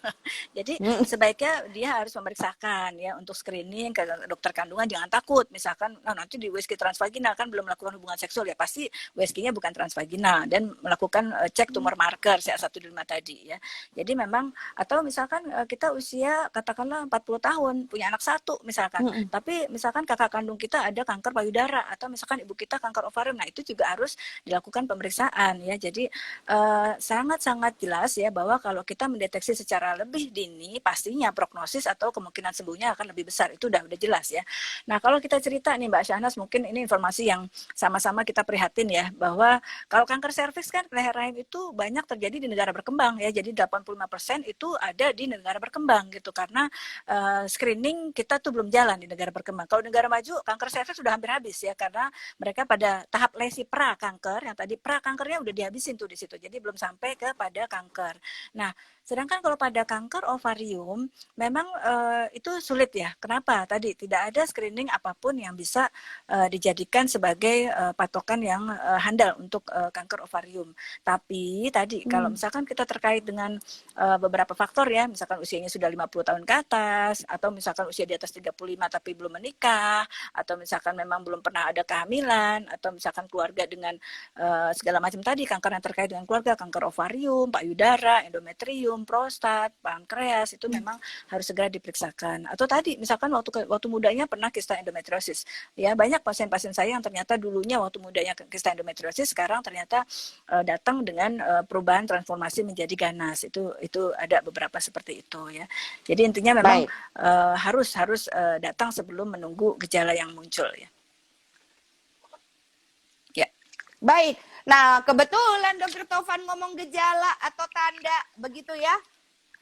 Jadi sebaiknya dia harus memeriksakan ya untuk screening ke dokter kandungan, jangan takut misalkan nanti di USG transvaginal kan belum melakukan hubungan seksual ya, pasti USG-nya bukan transvaginal, dan melakukan cek tumor marker CA125 tadi ya. Jadi memang, atau misalkan kita usia katakanlah 40 tahun punya anak 1 misalkan, tapi misalkan kakak kandung kita ada kanker payudara, atau misalkan ibu kita kanker ovarium, nah itu juga harus dilakukan pemeriksaan ya. Jadi sangat-sangat jelas ya bahwa kalau kita mendeteksi secara lebih dini, pastinya prognosis atau kemungkinan sembuhnya akan lebih besar. Itu udah jelas ya. Nah, kalau kita cerita nih Mbak Syahnas, mungkin ini informasi yang sama-sama kita prihatin ya, bahwa kalau kanker serviks kan leher rahim itu banyak terjadi di negara berkembang ya. Jadi 85% itu ada di negara berkembang gitu, karena screening kita tuh belum jalan di negara berkembang. Kalau negara maju, kanker serviks sudah hampir habis ya, karena mereka pada tahap lesi pra kanker, yang tadi pra kankernya udah dihabisin tuh di situ. Jadi belum sampai kepada kanker. Nah, sedangkan kalau pada kanker ovarium memang itu sulit ya. Kenapa? Tadi tidak ada screening apapun yang bisa dijadikan sebagai patokan yang handal untuk kanker ovarium. Tapi tadi kalau misalkan kita terkait dengan beberapa faktor ya, misalkan usianya sudah 50 tahun ke atas, atau misalkan usia di atas 35 tapi belum menikah, atau misalkan memang belum pernah ada kehamilan, atau misalkan keluarga dengan segala macam tadi, kanker yang terkait dengan keluarga, kanker ovarium, payudara, endometrium, prostat, pankreas, itu memang harus segera diperiksakan. Atau tadi misalkan waktu mudanya pernah kista endometriosis. Ya, banyak pasien-pasien saya yang ternyata dulunya waktu mudanya kista endometriosis, sekarang ternyata datang dengan perubahan transformasi menjadi ganas. Itu ada beberapa seperti itu ya. Jadi intinya memang harus datang sebelum menunggu gejala yang muncul ya. Ya. Baik. Nah, kebetulan Dokter Taufan ngomong gejala atau tanda begitu ya.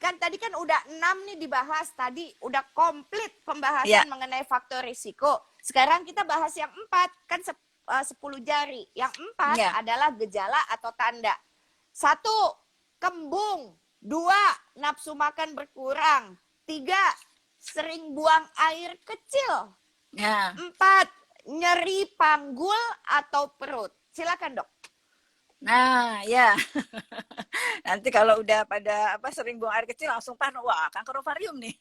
Kan tadi kan udah 6 nih dibahas. Tadi udah komplit pembahasan mengenai faktor risiko. Sekarang kita bahas yang 4. Kan 10 jari. Yang 4 adalah gejala atau tanda. 1, kembung. 2, nafsu makan berkurang. 3, sering buang air kecil. 4, nyeri panggul atau perut. Silakan, Dok. Nah, ya. Nanti kalau udah pada sering buang air kecil langsung wah, kanker ovarium nih.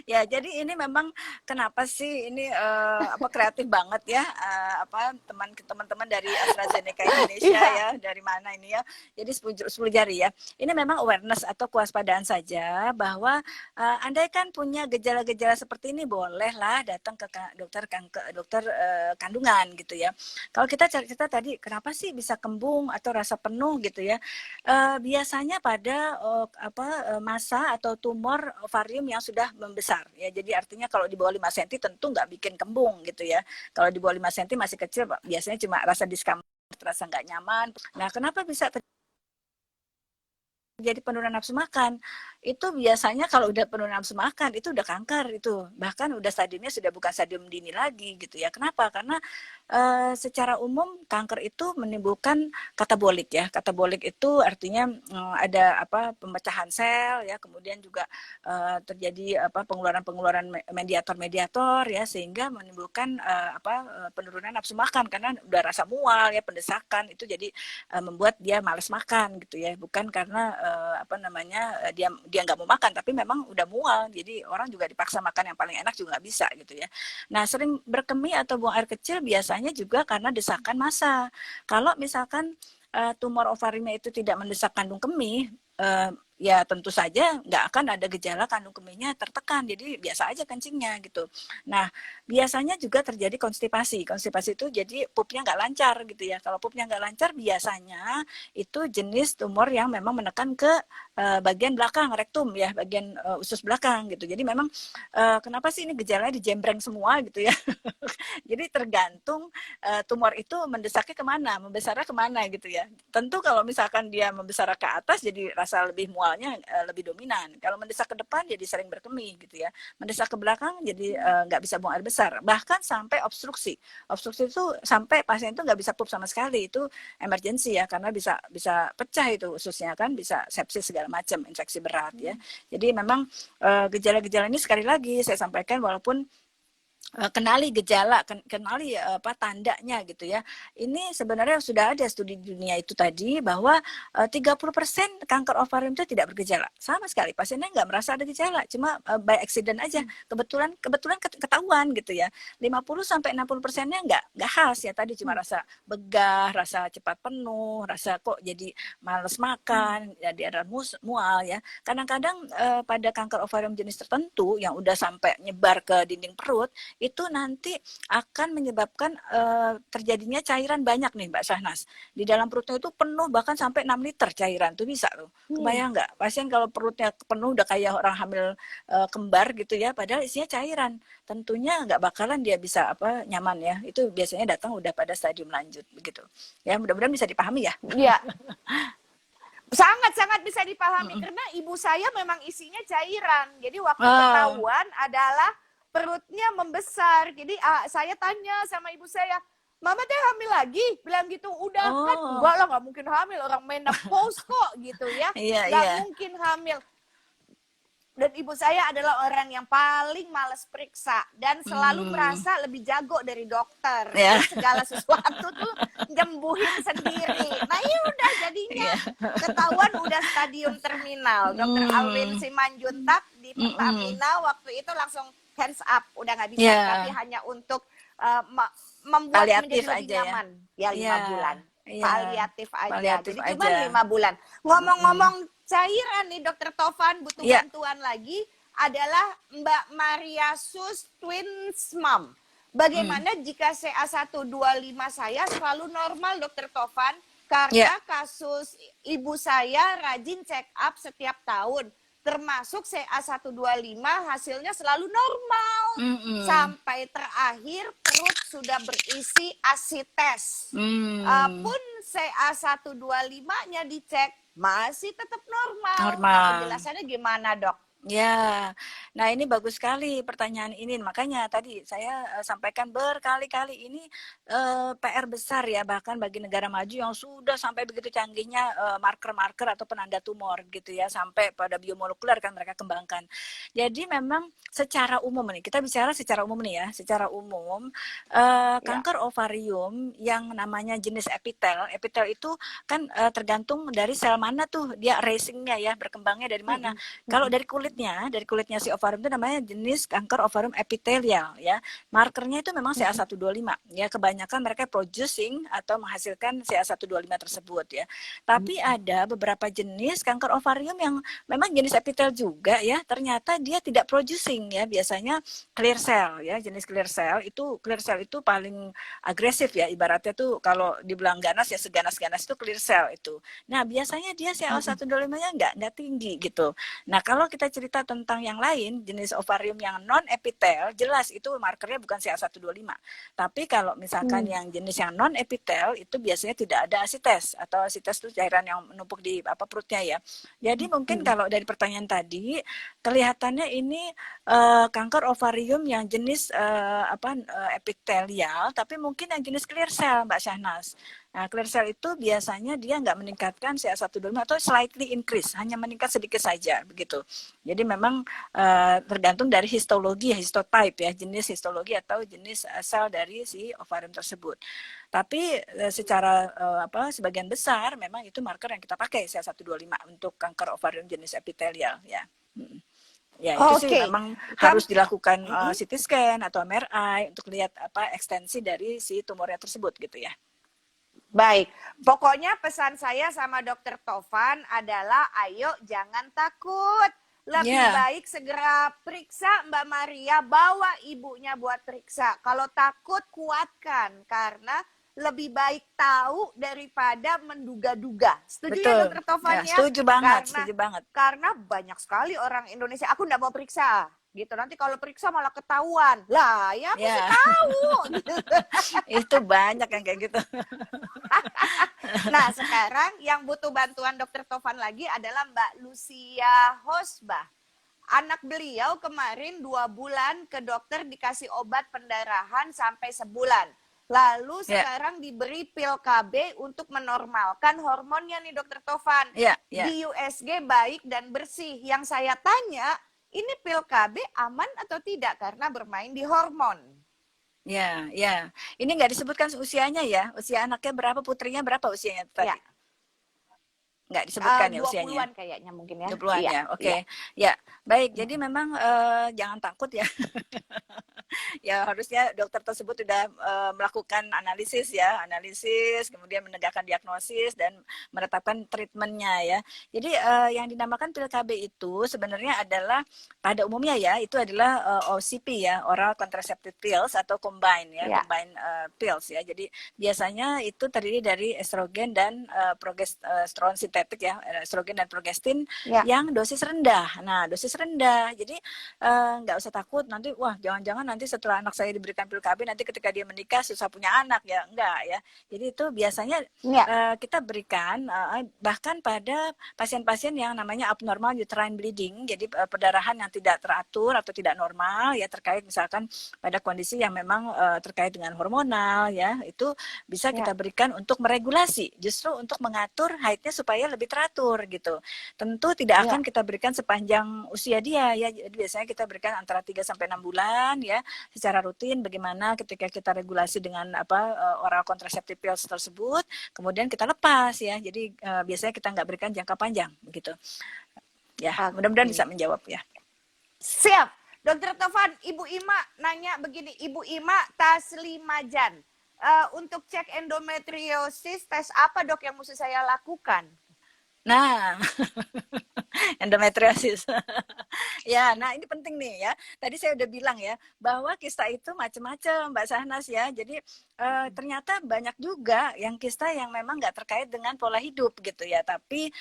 Ya, jadi ini memang kenapa sih ini kreatif banget ya, teman-teman dari AstraZeneca Indonesia ya, dari mana ini ya. Jadi 10 jari ya. Ini memang awareness atau kewaspadaan saja bahwa andai kan punya gejala-gejala seperti ini, bolehlah datang ke dokter kandungan gitu ya. Kalau kita cerita tadi, kenapa sih bisa kembung atau rasa penuh gitu ya? Biasanya pada masa atau tumor ovarium yang sudah membesar ya. Jadi artinya kalau di bawah 5 cm tentu nggak bikin kembung gitu ya. Kalau di bawah 5 cm masih kecil, biasanya cuma rasa discomfort, rasa nggak nyaman. Nah, kenapa bisa jadi penurunan nafsu makan? Itu biasanya kalau udah penurunan nafsu makan itu udah kanker, itu bahkan udah stadiumnya sudah bukan stadium dini lagi gitu ya. Kenapa? Karena secara umum kanker itu menimbulkan katabolik ya. Katabolik itu artinya ada pemecahan sel ya, kemudian juga terjadi pengeluaran mediator ya, sehingga menimbulkan penurunan nafsu makan karena udah rasa mual ya, pendesakan, itu jadi membuat dia malas makan gitu ya. Bukan karena dia nggak mau makan, tapi memang udah mual, jadi orang juga dipaksa makan yang paling enak juga nggak bisa gitu ya. Nah, sering berkemih atau buang air kecil biasanya juga karena desakan massa. Kalau misalkan tumor ovariumnya itu tidak mendesak kandung kemih, ya tentu saja nggak akan ada gejala kandung kemihnya tertekan, jadi biasa aja kencingnya gitu. Nah, biasanya juga terjadi konstipasi. Konstipasi itu jadi pupnya nggak lancar gitu ya. Kalau pupnya nggak lancar, biasanya itu jenis tumor yang memang menekan ke bagian belakang rektum ya, bagian usus belakang gitu. Jadi memang kenapa sih ini gejalanya dijembreng semua gitu ya. Jadi tergantung tumor itu mendesaknya kemana, membesarnya kemana gitu ya. Tentu kalau misalkan dia membesar ke atas, jadi rasa lebih mualnya lebih dominan. Kalau mendesak ke depan jadi sering berkemih gitu ya. Mendesak ke belakang jadi nggak bisa buang air besar. Bahkan sampai obstruksi. Obstruksi itu sampai pasien itu nggak bisa pup sama sekali. Itu emergency ya, karena bisa pecah itu ususnya kan, bisa sepsis segala macam, infeksi berat ya. Jadi memang gejala-gejala ini sekali lagi saya sampaikan, walaupun kenali gejala, kenali tandanya gitu ya. Ini sebenarnya sudah ada studi di dunia itu tadi bahwa 30% kanker ovarium itu tidak bergejala sama sekali. Pasiennya nggak merasa ada gejala, cuma by accident aja. Kebetulan ketahuan gitu ya. 50-60%-nya nggak khas ya, tadi cuma rasa begah, rasa cepat penuh, rasa kok jadi males makan, jadi ada mual ya. Kadang-kadang pada kanker ovarium jenis tertentu yang udah sampai nyebar ke dinding perut, itu nanti akan menyebabkan terjadinya cairan banyak nih Mbak Syahnas. Di dalam perutnya itu penuh bahkan sampai 6 liter cairan tuh bisa tuh. Kebayang nggak? Pasien kalau perutnya penuh udah kayak orang hamil kembar gitu ya, padahal isinya cairan. Tentunya nggak bakalan dia bisa nyaman ya. Itu biasanya datang udah pada stadium lanjut begitu. Ya mudah-mudahan bisa dipahami ya. Iya, sangat-sangat bisa dipahami karena ibu saya memang isinya cairan. Jadi waktu ketahuan adalah perutnya membesar. Jadi saya tanya sama ibu saya, Mama teh hamil lagi? Bilang gitu, udah kan? Enggak lah, nggak mungkin hamil. Orang menopause kok gitu ya. Nggak mungkin hamil. Dan ibu saya adalah orang yang paling males periksa dan selalu merasa lebih jago dari dokter. Jadi segala sesuatu tuh nyembuhin sendiri. Nah ya udah jadinya ketahuan udah stadium terminal. Dokter Alwin Simanjuntak di Pertamina waktu itu langsung hands up, udah nggak bisa, tapi hanya untuk membuat paliatif menjadi lebih aja nyaman. Ya 5 bulan. Paliatif aja. Paliatif jadi cuma 5 bulan. Ngomong-ngomong cairan nih Dokter Tovan butuh bantuan lagi adalah Mbak Maria Sus Twins Mom. Bagaimana jika CA125 saya selalu normal Dokter Tovan karena kasus ibu saya rajin check up setiap tahun. Termasuk CA125 hasilnya selalu normal. Sampai terakhir perut sudah berisi asites. Pun CA125-nya dicek masih tetap normal. Penjelasannya gimana, Dok? Ya, nah ini bagus sekali pertanyaan ini. Makanya tadi saya sampaikan berkali-kali ini PR besar ya, bahkan bagi negara maju yang sudah sampai begitu canggihnya marker-marker atau penanda tumor gitu ya, sampai pada biomolekuler kan mereka kembangkan. Jadi memang secara umum nih, kita bicara secara umum nih ya, secara umum kanker ovarium yang namanya jenis epitel itu kan tergantung dari sel mana tuh dia racingnya ya, berkembangnya dari mana. Kalau dari kulitnya si ovarium itu namanya jenis kanker ovarium epitelial ya. Markernya itu memang CA125 ya, kebanyakan mereka producing atau menghasilkan CA125 tersebut ya. Tapi ada beberapa jenis kanker ovarium yang memang jenis epitel juga ya, ternyata dia tidak producing ya, biasanya clear cell ya, jenis clear cell itu paling agresif ya, ibaratnya tuh kalau dibilang ganas ya seganas-ganas itu clear cell itu. Nah, biasanya dia CA125-nya nggak tinggi gitu. Nah, kalau kita cerita tentang yang lain, jenis ovarium yang non-epitel, jelas itu markernya bukan CA125. Tapi kalau misalkan yang jenis yang non-epitel, itu biasanya tidak ada asites, atau asites itu cairan yang menumpuk di perutnya ya. Jadi mungkin kalau dari pertanyaan tadi, kelihatannya ini kanker ovarium yang jenis epitelial, tapi mungkin yang jenis clear cell, Mbak Syahnas. Nah, clear cell itu biasanya dia nggak meningkatkan CA125 atau slightly increase, hanya meningkat sedikit saja begitu. Jadi memang tergantung dari histologi, histotype ya, jenis histologi atau jenis sel dari si ovarium tersebut. Tapi secara sebagian besar memang itu marker yang kita pakai CA125 untuk kanker ovarium jenis epitelial ya. Ya, itu sih memang harus dilakukan CT scan atau MRI untuk lihat ekstensi dari si tumornya tersebut gitu ya. Baik, pokoknya pesan saya sama Dokter Tovan adalah ayo jangan takut. Lebih baik segera periksa Mbak Maria, bawa ibunya buat periksa. Kalau takut kuatkan, karena lebih baik tahu daripada menduga-duga. Setuju ya Dokter Tovan ya? Setuju banget. Karena banyak sekali orang Indonesia, aku nggak mau periksa. Gitu, nanti kalau periksa malah ketahuan. Lah, ya aku sih tahu. Gitu. Itu banyak yang kayak gitu. Nah, sekarang yang butuh bantuan Dokter Tovan lagi adalah Mbak Lucia Hosbah. Anak beliau kemarin 2 bulan ke dokter dikasih obat pendarahan sampai sebulan. Lalu sekarang diberi pil KB untuk menormalkan hormonnya nih Dokter Tovan. Di USG baik dan bersih. Yang saya tanya, ini pil KB aman atau tidak karena bermain di hormon? Ya. Ini nggak disebutkan usianya ya. Usia anaknya berapa, putrinya berapa usianya tadi? nggak disebutkan ya usianya. 20-an kayaknya mungkin ya. 20-an Iya, ya, oke. iya. Ya, baik. Jadi memang jangan takut ya. Ya harusnya dokter tersebut sudah melakukan analisis, kemudian menegakkan diagnosis dan menetapkan treatmentnya ya. Jadi yang dinamakan pil KB itu sebenarnya adalah pada umumnya ya itu adalah OCP ya, oral contraceptive pills atau combine ya, Iya. combine pills ya. Jadi biasanya itu terdiri dari estrogen dan progesteron sintetik ya, estrogen dan progestin Iya. yang dosis rendah. Nah, dosis rendah. Jadi nggak usah takut nanti wah jangan-jangan nanti setelah anak saya diberikan pil KB nanti ketika dia menikah susah punya anak ya, enggak ya. Jadi itu biasanya Iya. kita berikan bahkan pada pasien-pasien yang namanya abnormal uterine bleeding, jadi perdarahan yang tidak teratur atau tidak normal ya terkait misalkan pada kondisi yang memang terkait dengan hormonal ya, itu bisa kita berikan untuk meregulasi, justru untuk mengatur haidnya supaya lebih teratur gitu. Tentu tidak akan kita berikan sepanjang usia dia ya. Jadi biasanya kita berikan antara 3 sampai 6 bulan ya secara rutin bagaimana ketika kita regulasi dengan oral contraceptive pills tersebut, kemudian kita lepas ya. Jadi biasanya kita nggak berikan jangka panjang begitu. Ya, mudah-mudahan bisa menjawab ya. Siap. Dokter Tovan, Ibu Ima nanya begini, Ibu Ima Taslimajan. Untuk cek endometriosis, tes apa dok yang mesti saya lakukan? Nah, endometriosis. Ya, nah ini penting nih ya. Tadi saya udah bilang ya, bahwa kista itu macam-macam Mbak Sahnas ya. Jadi ternyata banyak juga yang kista yang memang nggak terkait dengan pola hidup gitu ya. Tapi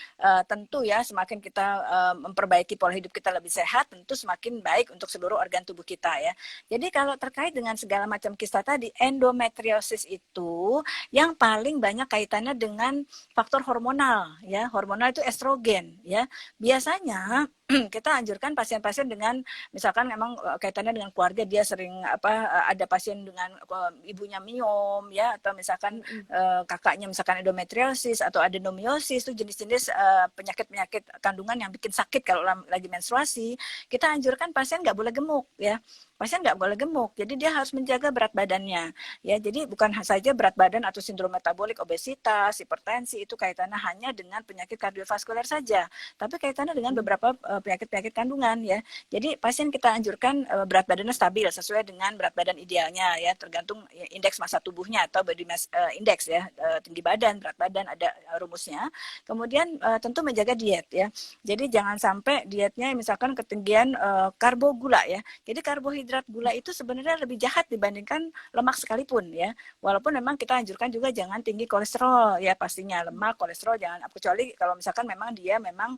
tentu ya semakin kita memperbaiki pola hidup kita lebih sehat, tentu semakin baik untuk seluruh organ tubuh kita ya. Jadi kalau terkait dengan segala macam kista tadi, endometriosis itu yang paling banyak kaitannya dengan faktor hormonal ya. Hormonal itu estrogen ya. Biasanya kita anjurkan pasien-pasien dengan misalkan memang kaitannya dengan keluarga, dia sering ada pasien dengan ibunya miom ya, atau misalkan kakaknya misalkan endometriosis atau adenomiosis, itu jenis-jenis penyakit-penyakit kandungan yang bikin sakit kalau lagi menstruasi. Kita anjurkan pasien nggak boleh gemuk ya. Pasien nggak boleh gemuk, jadi dia harus menjaga berat badannya ya. Jadi bukan saja berat badan atau sindrom metabolik, obesitas, hipertensi, itu kaitannya hanya dengan penyakit kardiovaskuler saja, tapi kaitannya dengan beberapa penyakit-penyakit kandungan ya. Jadi pasien kita anjurkan berat badannya stabil sesuai dengan berat badan idealnya ya, tergantung indeks massa tubuhnya atau body mass index ya, tinggi badan, berat badan, ada rumusnya. Kemudian tentu menjaga diet ya. Jadi jangan sampai dietnya misalkan ketinggian karbo gula ya. Jadi karbohidrat gula itu sebenarnya lebih jahat dibandingkan lemak sekalipun ya. Walaupun memang kita anjurkan juga jangan tinggi kolesterol ya, pastinya lemak, kolesterol jangan, kecuali kalau misalkan memang dia memang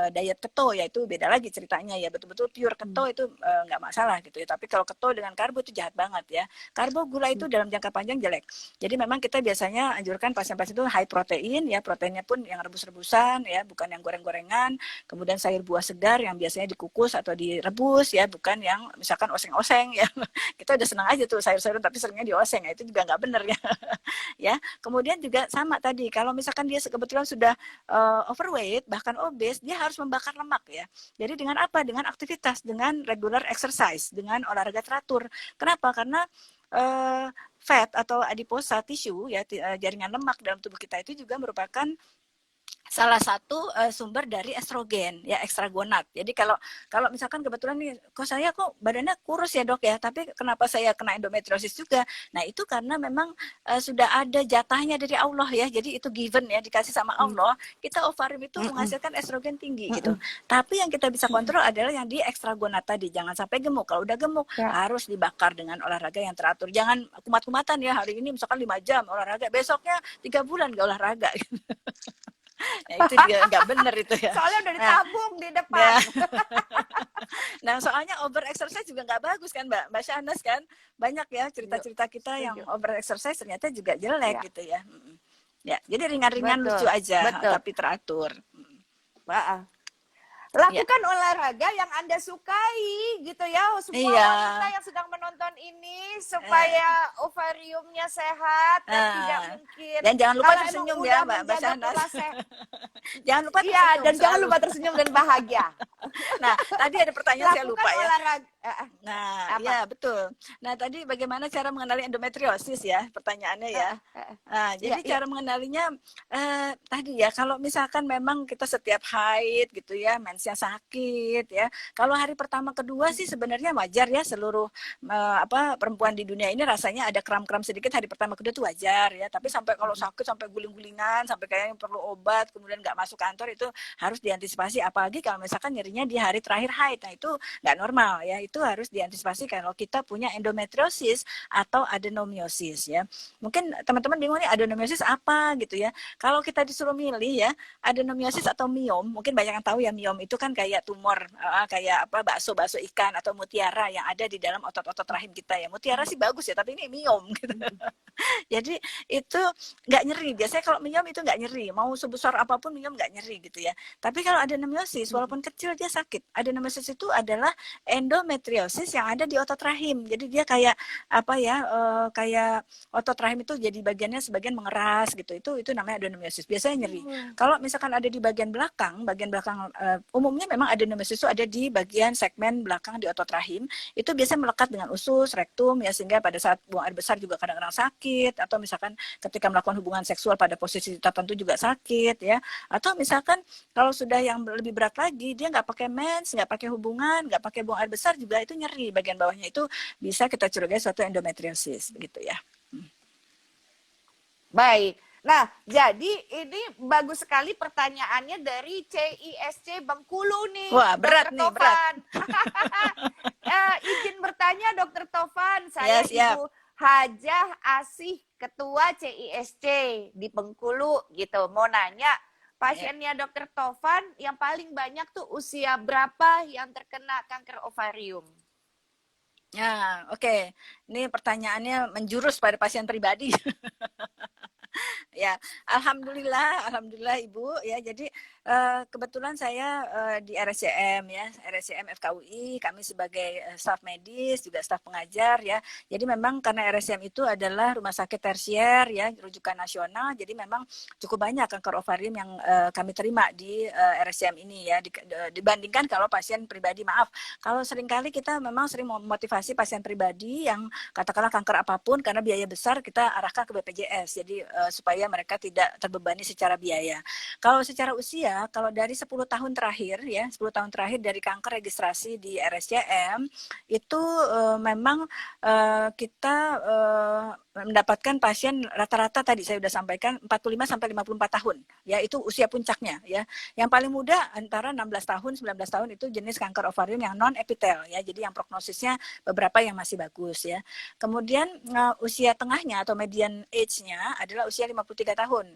diet keto ya, itu beda lagi ceritanya ya, betul-betul pure keto itu nggak masalah gitu ya. Tapi kalau keto dengan karbo itu jahat banget ya. Karbo gula itu dalam jangka panjang jelek. Jadi memang kita biasanya anjurkan pasien-pasien itu high protein ya, proteinnya pun yang rebus-rebusan ya, bukan yang goreng-gorengan. Kemudian sayur buah segar yang biasanya dikukus atau direbus ya, bukan yang misalkan oseng-oseng ya. Kita udah senang aja tuh sayur-sayur tapi seringnya dioseng ya, itu juga nggak bener ya. Ya, kemudian juga sama tadi, kalau misalkan dia kebetulan sudah overweight bahkan obes, dia harus membakar lemak ya. Jadi dengan apa? Dengan aktivitas, dengan regular exercise, dengan olahraga teratur. Kenapa? Karena fat atau adiposa tissue ya, jaringan lemak dalam tubuh kita itu juga merupakan salah satu sumber dari estrogen ya, ekstragonat. Jadi kalau misalkan kebetulan nih, saya badannya kurus ya dok ya, tapi kenapa saya kena endometriosis juga? Nah itu karena memang sudah ada jatahnya dari Allah ya, jadi itu given ya, dikasih sama Allah. Kita ovarium itu menghasilkan estrogen tinggi gitu. Tapi yang kita bisa kontrol adalah yang di ekstragonat tadi. Jangan sampai gemuk. Kalau udah gemuk harus dibakar dengan olahraga yang teratur. Jangan kumat-kumatan ya, hari ini misalkan 5 jam olahraga, besoknya 3 bulan nggak olahraga. Ya, itu juga nggak bener itu ya. Soalnya udah ditabung di depan. Nah, soalnya over exercise juga nggak bagus kan Mbak Syahnas kan. Banyak ya cerita-cerita kita yang over exercise ternyata juga jelek gitu ya. Ya, jadi ringan-ringan lucu aja tapi teratur. Lakukan olahraga yang Anda sukai gitu ya. Semua wanita yang sedang menonton ini supaya ovariumnya sehat dan tidak Nah, mungkin. dan jangan lupa Kalau emang tersenyum udah ya, Mbak menjaga Syahnas. pola sehat, Jangan lupa iya, tersenyum dan jangan selalu. lupa tersenyum dan bahagia. Nah, tadi ada pertanyaan saya Lakukan lupa ya. olahraga. Nah, Apa? ya betul. Nah, tadi bagaimana cara mengenali endometriosis ya, pertanyaannya ya. Nah, Iya, jadi iya. cara mengenalinya tadi ya, kalau misalkan memang kita setiap haid gitu ya, mensnya sakit ya. Kalau hari pertama kedua sih sebenarnya wajar ya, seluruh perempuan di dunia ini rasanya ada kram-kram sedikit hari pertama kedua itu wajar ya. Tapi sampai kalau sakit sampai guling-gulingan, sampai kayaknya perlu obat, kemudian nggak masuk kantor itu harus diantisipasi. Apalagi kalau misalkan nyerinya di hari terakhir haid, nah itu nggak normal ya. Itu harus diantisipasi kalau kita punya endometriosis atau adenomiosis ya. Mungkin teman-teman bingung nih adenomiosis apa gitu ya. Kalau kita disuruh milih ya, adenomiosis atau miom, mungkin banyak yang tahu ya, miom itu kan kayak tumor, kayak apa, bakso ikan atau mutiara yang ada di dalam otot-otot rahim kita ya. Mutiara sih bagus ya, tapi ini miom gitu. Jadi itu nggak nyeri. Biasanya kalau miom itu nggak nyeri. Mau sebesar apapun miom nggak nyeri gitu ya. Tapi kalau adenomiosis, walaupun kecil dia sakit. Adenomiosis itu adalah endometriosis yang ada di otot rahim. Jadi dia kayak apa ya? Kayak otot rahim itu jadi bagiannya sebagian mengeras gitu. Itu namanya adenomiosis. Biasanya nyeri. Kalau misalkan ada di bagian belakang umumnya memang adenomiosis itu ada di bagian segmen belakang di otot rahim. Itu biasanya melekat dengan usus, rektum ya, sehingga pada saat buang air besar juga kadang-kadang sakit, atau misalkan ketika melakukan hubungan seksual pada posisi tertentu juga sakit ya. Atau misalkan kalau sudah yang lebih berat lagi, dia nggak pakai mens, nggak pakai hubungan, nggak pakai buang air besar juga itu nyeri bagian bawahnya, itu bisa kita curigai suatu endometriosis gitu ya. Baik. Nah, jadi ini bagus sekali pertanyaannya dari CISC Bengkulu nih. Wah, berat Dr. nih, Tovan. Izin bertanya Dokter Tovan, saya Yes, siap. Ibu Hajah Asih, Ketua CISC di Bengkulu gitu. Mau nanya, pasiennya Dokter Tovan yang paling banyak tuh usia berapa yang terkena kanker ovarium? Ya, oke. Ini pertanyaannya menjurus pada pasien pribadi. Ya, alhamdulillah Ibu ya. Jadi kebetulan saya di RSCM ya, RSCM FKUI, kami sebagai staf medis juga staf pengajar ya. Jadi memang karena RSCM itu adalah rumah sakit tersier ya, rujukan nasional. Jadi memang cukup banyak kanker ovarium yang kami terima di RSCM ini ya, dibandingkan kalau pasien pribadi. Maaf, kalau seringkali kita memang sering memotivasi pasien pribadi yang katakanlah kanker apapun karena biaya besar, kita arahkan ke BPJS. Jadi supaya mereka tidak terbebani secara biaya. Kalau secara usia, kalau dari 10 tahun terakhir ya, 10 tahun terakhir dari kanker registrasi di RSCM itu memang kita mendapatkan pasien rata-rata tadi saya sudah sampaikan 45 sampai 54 tahun. Ya, itu usia puncaknya ya. Yang paling muda antara 16 tahun, 19 tahun itu jenis kanker ovarium yang non epitel ya. Jadi yang prognosisnya beberapa yang masih bagus ya. Kemudian usia tengahnya atau median age-nya adalah usia 53 tahun,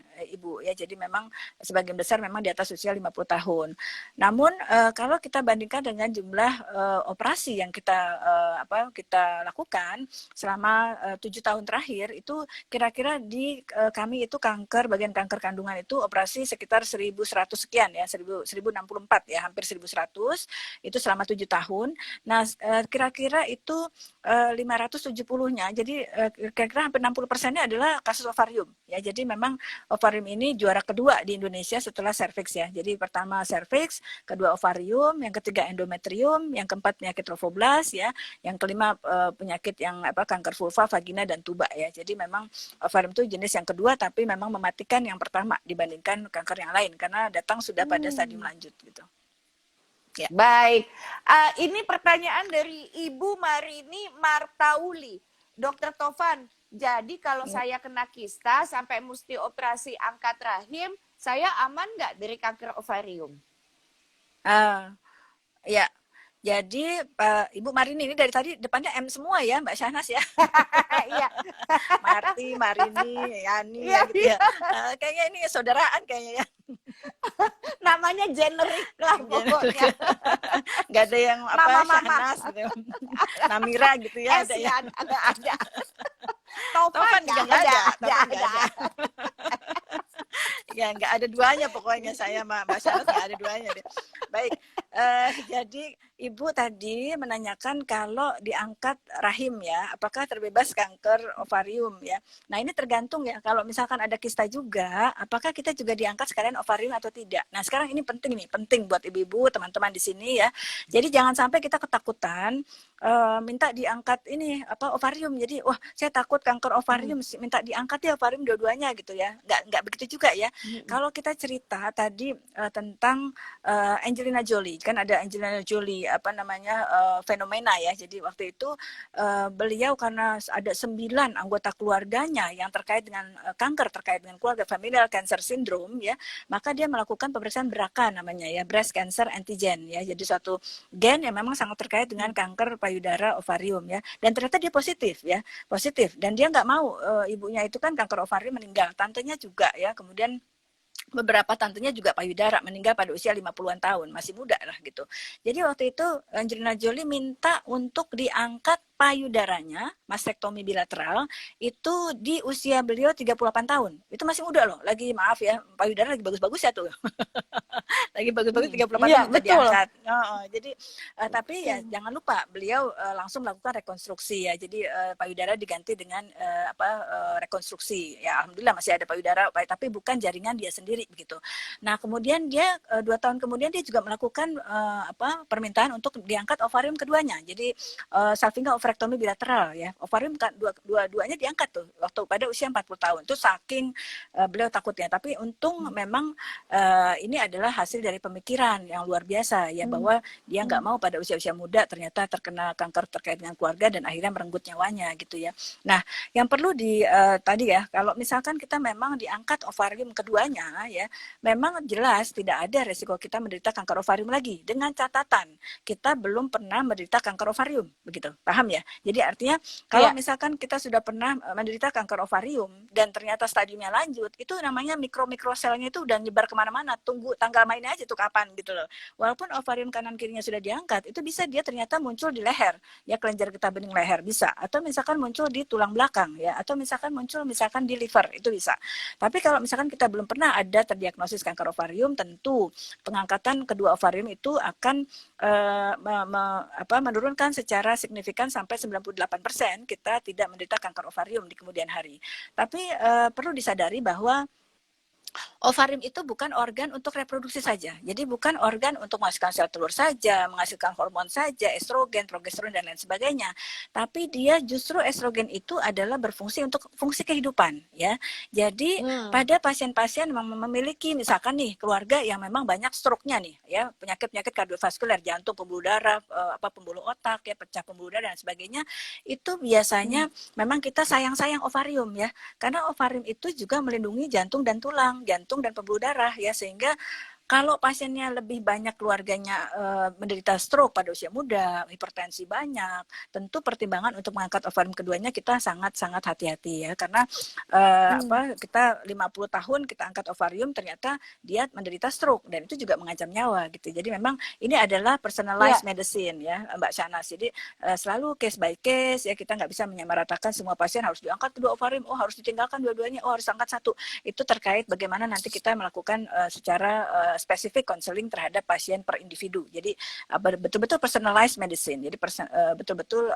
Ibu ya. Jadi memang sebagian besar memang di atas usia 50 tahun. Namun kalau kita bandingkan dengan jumlah operasi yang kita lakukan selama 7 tahun terakhir, itu kira-kira di kami itu bagian kanker kandungan itu operasi sekitar 1.100 sekian ya, 1.064 ya, hampir 1.100 itu selama 7 tahun. Nah, kira-kira itu 570-nya, jadi kira-kira hampir 60%-nya adalah kasus ovarium ya. Jadi memang ovarium ini juara kedua di Indonesia setelah serviks ya. Jadi pertama serviks, kedua ovarium, yang ketiga endometrium, yang keempat penyakit trophoblast ya, yang kelima penyakit yang kanker vulva, vagina dan tuba ya. Jadi memang ovarium itu jenis yang kedua, tapi memang mematikan yang pertama dibandingkan kanker yang lain karena datang sudah pada stadium lanjut gitu. Ya. Baik, ini pertanyaan dari Ibu Marini Martauli. Dokter Tovan, jadi kalau saya kena kista sampai mesti operasi angkat rahim, saya aman nggak dari kanker ovarium? Ya, jadi Ibu Marini ini dari tadi depannya M semua ya, Mbak Syahnas ya. Iya. Marti, Marini, Yani ya, gitu ya. Kayaknya ini saudaraan kayaknya ya. Namanya generik lah pokoknya. Gak ada yang Mama. Syahnas gitu. Namira gitu ya, ada ya. Ada. Tovan juga nggak ada. ada. Ya nggak ada duanya pokoknya, saya sama Mbak Syahnas nggak ada duanya deh. Baik, Jadi Ibu tadi menanyakan kalau diangkat rahim ya, apakah terbebas kanker ovarium ya. Nah ini tergantung ya, kalau misalkan ada kista juga, apakah kita juga diangkat sekalian ovarium atau tidak. Nah sekarang ini penting nih, penting buat ibu-ibu, teman-teman di sini ya. Jadi jangan sampai kita ketakutan minta diangkat ini apa ovarium. Jadi wah saya takut kanker ovarium, minta diangkat ya ovarium dua-duanya gitu ya. Nggak begitu juga ya. Kalau kita cerita tadi tentang Angelina Jolie, kan ada Angelina Jolie apa namanya fenomena ya. Jadi waktu itu beliau karena ada 9 anggota keluarganya yang terkait dengan kanker, terkait dengan keluarga, familial cancer syndrome ya, maka dia melakukan pemeriksaan BRCA namanya ya, breast cancer antigen ya. Jadi suatu gen yang memang sangat terkait dengan kanker payudara ovarium ya. Dan ternyata dia positif ya, positif. Dan dia nggak mau ibunya itu kan kanker ovarium meninggal, tantenya juga ya. Kemudian beberapa tantenya juga payudara, meninggal pada usia 50-an tahun, masih muda lah gitu. Jadi waktu itu Angelina Jolie minta untuk diangkat payudaranya, mastektomi bilateral, itu di usia beliau 38 tahun. Itu masih muda loh, lagi maaf ya, payudara lagi bagus-bagus ya tuh. Lagi bagus-bagus 38 Iya, tahun minta betul. diangkat. Jadi tapi ya jangan lupa beliau langsung melakukan rekonstruksi ya. Jadi payudara diganti dengan rekonstruksi. Ya alhamdulillah masih ada payudara, tapi bukan jaringan dia sendiri begitu. Nah kemudian dia 2 tahun kemudian dia juga melakukan permintaan untuk diangkat ovarium keduanya. Jadi salpinga ovarektomi bilateral ya. Ovarium kan dua-duanya diangkat tuh waktu pada usia 40 tahun. Itu saking beliau takutnya. Tapi untung memang ini adalah hasil dari pemikiran yang luar biasa ya, bahwa dia nggak mau pada usia-usia muda ternyata terkena kanker terkait dengan keluarga dan akhirnya merenggut nyawanya gitu ya. Nah yang perlu tadi ya, kalau misalkan kita memang diangkat ovarium keduanya ya, memang jelas tidak ada resiko kita menderita kanker ovarium lagi, dengan catatan kita belum pernah menderita kanker ovarium, begitu, paham ya? Jadi artinya kalau misalkan kita sudah pernah menderita kanker ovarium dan ternyata stadiumnya lanjut, itu namanya mikroselnya itu udah nyebar kemana-mana, tunggu tanggal mainnya aja tuh kapan gitu loh. Walaupun ovarium kanan kirinya sudah diangkat, itu bisa dia ternyata muncul di leher, ya kelenjar getah bening leher bisa, atau misalkan muncul di tulang belakang ya, atau misalkan muncul misalkan di liver, itu bisa. Tapi kalau misalkan kita belum pernah ada terdiagnosis kanker ovarium, tentu pengangkatan kedua ovarium itu akan menurunkan secara signifikan sampai 98% kita tidak menderita kanker ovarium di kemudian hari. Tapi perlu disadari bahwa ovarium itu bukan organ untuk reproduksi saja. Jadi bukan organ untuk menghasilkan sel telur saja, menghasilkan hormon saja, estrogen, progesteron, dan lain sebagainya. Tapi dia justru estrogen itu adalah berfungsi untuk fungsi kehidupan. Ya. Jadi pada pasien-pasien yang memiliki misalkan nih keluarga yang memang banyak stroke-nya nih, ya penyakit-penyakit kardiovaskuler, jantung, pembuluh darah, pembuluh otak, ya pecah pembuluh darah dan sebagainya, itu biasanya memang kita sayang-sayang ovarium ya, karena ovarium itu juga melindungi jantung dan tulang, jantung dan pembuluh darah ya, sehingga kalau pasiennya lebih banyak keluarganya menderita stroke pada usia muda, hipertensi banyak, tentu pertimbangan untuk mengangkat ovarium keduanya kita sangat-sangat hati-hati ya, karena kita 50 tahun kita angkat ovarium ternyata dia menderita stroke dan itu juga mengancam nyawa gitu. Jadi memang ini adalah personalized medicine ya Mbak Shahnaz. Jadi selalu case by case ya, kita nggak bisa menyamaratakan semua pasien harus diangkat kedua ovarium, harus ditinggalkan dua-duanya, harus angkat satu. Itu terkait bagaimana nanti kita melakukan secara spesifik counseling terhadap pasien per individu. Jadi betul-betul personalized medicine. Jadi betul-betul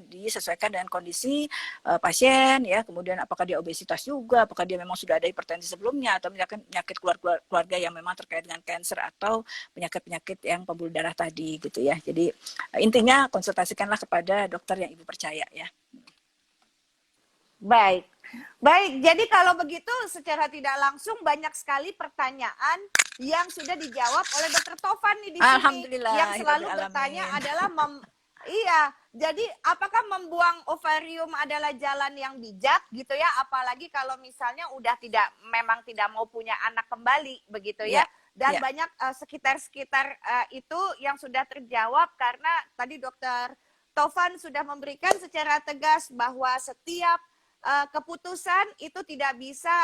disesuaikan dengan kondisi pasien ya. Kemudian apakah dia obesitas juga, apakah dia memang sudah ada hipertensi sebelumnya, atau penyakit keluarga yang memang terkait dengan kanker atau penyakit-penyakit yang pembuluh darah tadi gitu ya. Jadi intinya konsultasikanlah kepada dokter yang Ibu percaya ya. Baik. Jadi kalau begitu secara tidak langsung banyak sekali pertanyaan yang sudah dijawab oleh Dr. Tovan nih di sini. Alhamdulillah. Yang selalu bertanya adalah iya, jadi apakah membuang ovarium adalah jalan yang bijak gitu ya? Apalagi kalau misalnya udah memang tidak mau punya anak kembali begitu ya? Dan banyak sekitar-sekitar itu yang sudah terjawab karena tadi Dr. Tovan sudah memberikan secara tegas bahwa setiap keputusan itu tidak bisa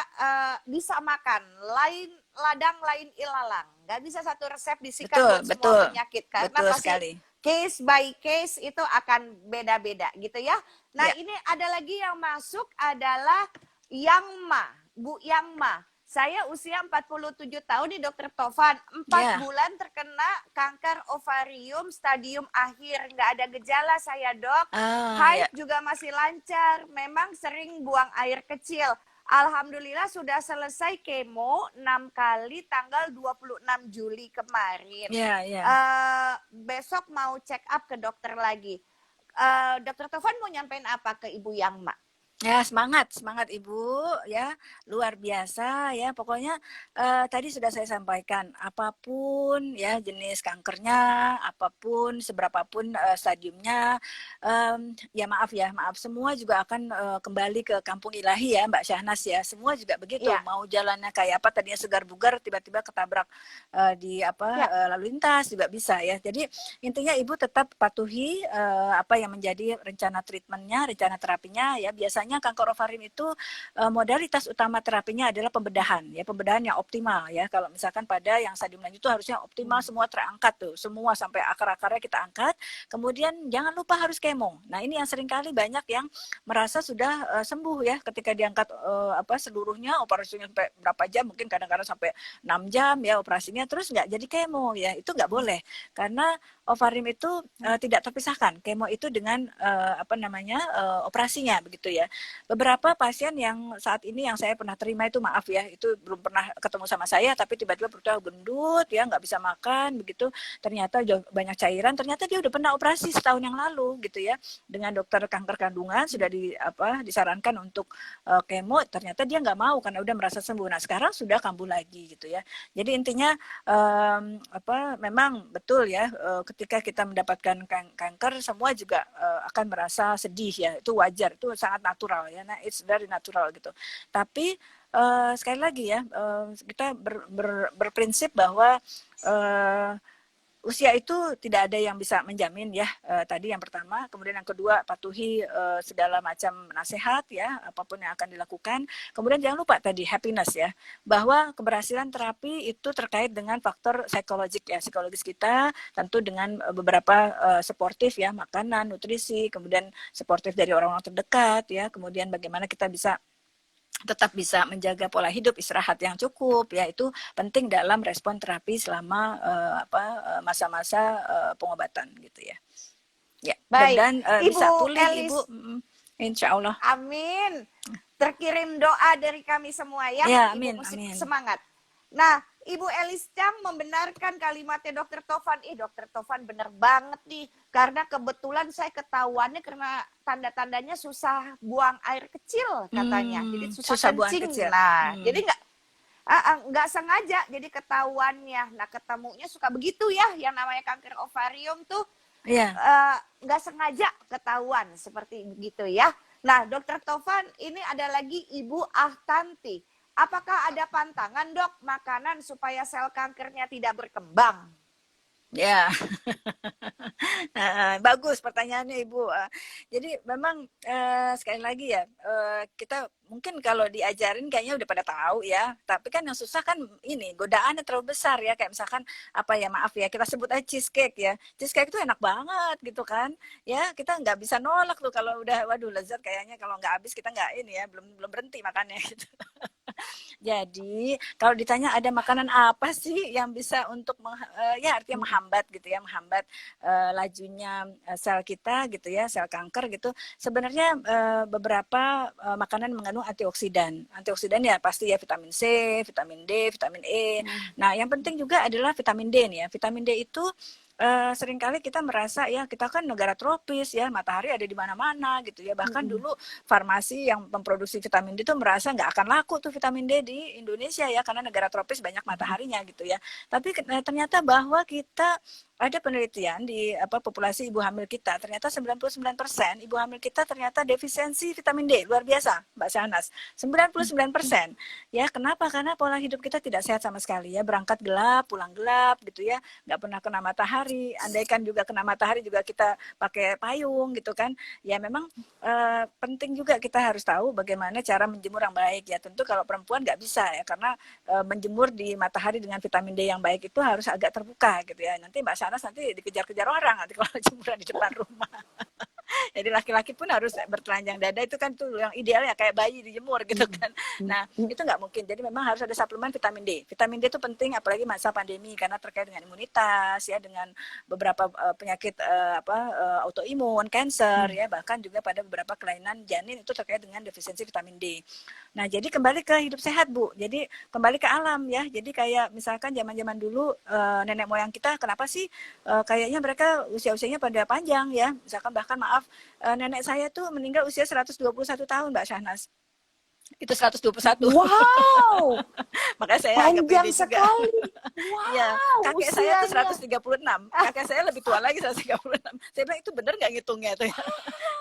disamakan, lain ladang lain ilalang, nggak bisa satu resep disikat buat semua penyakit karena pasti sekali. Case by case itu akan beda-beda gitu ya. Nah ini ada lagi yang masuk adalah Yangma, Bu Yangma. Saya usia 47 tahun nih Dokter Tovan, 4 Ya. bulan terkena kanker ovarium stadium akhir, nggak ada gejala saya dok. Ya. Haid juga masih lancar, memang sering buang air kecil. Alhamdulillah sudah selesai kemo 6 kali tanggal 26 Juli kemarin. Ya, ya. Besok mau check up ke dokter lagi. Dokter Tovan mau nyampein apa ke Ibu Yangma? Ya, semangat Ibu ya, luar biasa ya. Pokoknya tadi sudah saya sampaikan, apapun ya jenis kankernya, apapun seberapapun stadiumnya, ya maaf semua juga akan kembali ke kampung ilahi ya Mbak Syahnas ya. Semua juga begitu, Ya. mau jalannya kayak apa tadinya segar bugar tiba-tiba ketabrak di lalu lintas juga bisa ya. Jadi intinya Ibu tetap patuhi apa yang menjadi rencana treatmentnya, rencana terapinya ya. Biasanya kanker ovarium itu modalitas utama terapinya adalah pembedahan ya, pembedahan yang optimal ya. Kalau misalkan pada yang stadium lanjut itu harusnya optimal semua terangkat tuh, semua sampai akar-akarnya kita angkat. Kemudian jangan lupa harus kemo. Nah, ini yang seringkali banyak yang merasa sudah sembuh ya ketika diangkat seluruhnya, operasinya sampai berapa jam, mungkin kadang-kadang sampai 6 jam ya operasinya, terus nggak jadi kemo ya. Itu nggak boleh karena ovarium itu tidak terpisahkan kemo itu dengan operasinya begitu ya. Beberapa pasien yang saat ini yang saya pernah terima itu maaf ya, itu belum pernah ketemu sama saya tapi tiba-tiba perutnya gendut ya, nggak bisa makan begitu, ternyata banyak cairan, ternyata dia udah pernah operasi setahun yang lalu gitu ya, dengan dokter kanker kandungan sudah disarankan untuk kemo, ternyata dia nggak mau karena udah merasa sembuh. Nah sekarang sudah kambuh lagi gitu ya. Jadi intinya memang betul ya, ketika kita mendapatkan kanker semua juga akan merasa sedih ya, itu wajar, itu sangat natural ya, nah it's very natural gitu. Tapi sekali lagi ya, kita berprinsip bahwa usia itu tidak ada yang bisa menjamin ya, tadi yang pertama. Kemudian yang kedua, patuhi segala macam nasihat ya, apapun yang akan dilakukan. Kemudian jangan lupa tadi happiness ya, bahwa keberhasilan terapi itu terkait dengan faktor psikologis kita, tentu dengan beberapa suportif ya, makanan, nutrisi, kemudian suportif dari orang-orang terdekat ya, kemudian bagaimana kita bisa tetap bisa menjaga pola hidup, istirahat yang cukup ya, itu penting dalam respon terapi selama masa-masa pengobatan gitu ya. Ya, Baik, dan Ibu bisa pulih Elis. Ibu, insya Allah. Amin. Terkirim doa dari kami semua ya, Ya, Ibu amin, mesti amin. semangat. Nah, Ibu Elis Chang membenarkan kalimatnya Dokter Tovan. Dokter Tovan bener banget nih. Karena kebetulan saya ketahuannya karena tanda-tandanya susah buang air kecil katanya. Jadi susah buang kencing. kecil. Nah, jadi nggak sengaja jadi ketahuannya. Nah, ketemunya suka begitu ya, yang namanya kanker ovarium tuh nggak sengaja ketahuan seperti begitu ya. Nah, Dokter Tovan, ini ada lagi Ibu Ahtanti. Apakah ada pantangan dok makanan supaya sel kankernya tidak berkembang? Ya, bagus pertanyaannya Ibu. Jadi memang sekali lagi ya, kita mungkin kalau diajarin kayaknya udah pada tahu ya. Tapi kan yang susah kan ini, godaannya terlalu besar ya. Kayak misalkan maaf ya, kita sebut aja cheesecake ya. Cheesecake itu enak banget gitu kan. Ya kita nggak bisa nolak tuh kalau udah, waduh lezat kayaknya, kalau nggak habis kita nggak ini ya, belum berhenti makannya gitu. Jadi kalau ditanya ada makanan apa sih yang bisa untuk artinya menghambat gitu ya, menghambat lajunya sel kita gitu ya, sel kanker gitu. Sebenarnya beberapa makanan mengandung antioksidan. Antioksidan ya pasti ya vitamin C, vitamin D, vitamin E. Nah, yang penting juga adalah vitamin D nih ya. Vitamin D itu seringkali kita merasa ya, kita kan negara tropis ya, matahari ada di mana-mana gitu ya. Bahkan dulu farmasi yang memproduksi vitamin D itu merasa nggak akan laku tuh vitamin D di Indonesia ya, karena negara tropis banyak mataharinya gitu ya. Tapi ternyata bahwa kita ada penelitian di populasi ibu hamil kita, ternyata 99% ibu hamil kita ternyata defisiensi vitamin D, luar biasa Mbak Syahnas, 99%. Ya, kenapa? Karena pola hidup kita tidak sehat sama sekali ya, berangkat gelap, pulang gelap gitu ya, nggak pernah kena matahari, andaikan juga kena matahari juga kita pakai payung gitu kan. Ya memang penting juga kita harus tahu bagaimana cara menjemur yang baik ya. Tentu kalau perempuan nggak bisa ya, karena menjemur di matahari dengan vitamin D yang baik itu harus agak terbuka gitu ya. Nanti Mbak Syahnas nanti dikejar-kejar orang nanti kalau jemuran di depan rumah. Jadi laki-laki pun harus bertelanjang dada, itu kan tuh yang idealnya kayak bayi dijemur gitu kan. Nah, itu nggak mungkin. Jadi memang harus ada suplemen vitamin D. Vitamin D itu penting apalagi masa pandemi karena terkait dengan imunitas ya, dengan beberapa penyakit autoimun, kanker ya, bahkan juga pada beberapa kelainan janin itu terkait dengan defisiensi vitamin D. Nah, jadi kembali ke hidup sehat, Bu. Jadi kembali ke alam ya. Jadi kayak misalkan zaman-zaman dulu nenek moyang kita kenapa sih kayaknya mereka usia-usianya pada panjang ya. Misalkan bahkan maaf, nenek saya tuh meninggal usia 121 tahun, Mbak Syahnas. Itu 121. Wow, Makanya saya agak panjang pede juga. sekali. Iya, Wow, kakek saya tuh usianya. 136. Kakek saya lebih tua lagi 136. Saya bilang itu bener nggak ngitungnya tuh ya.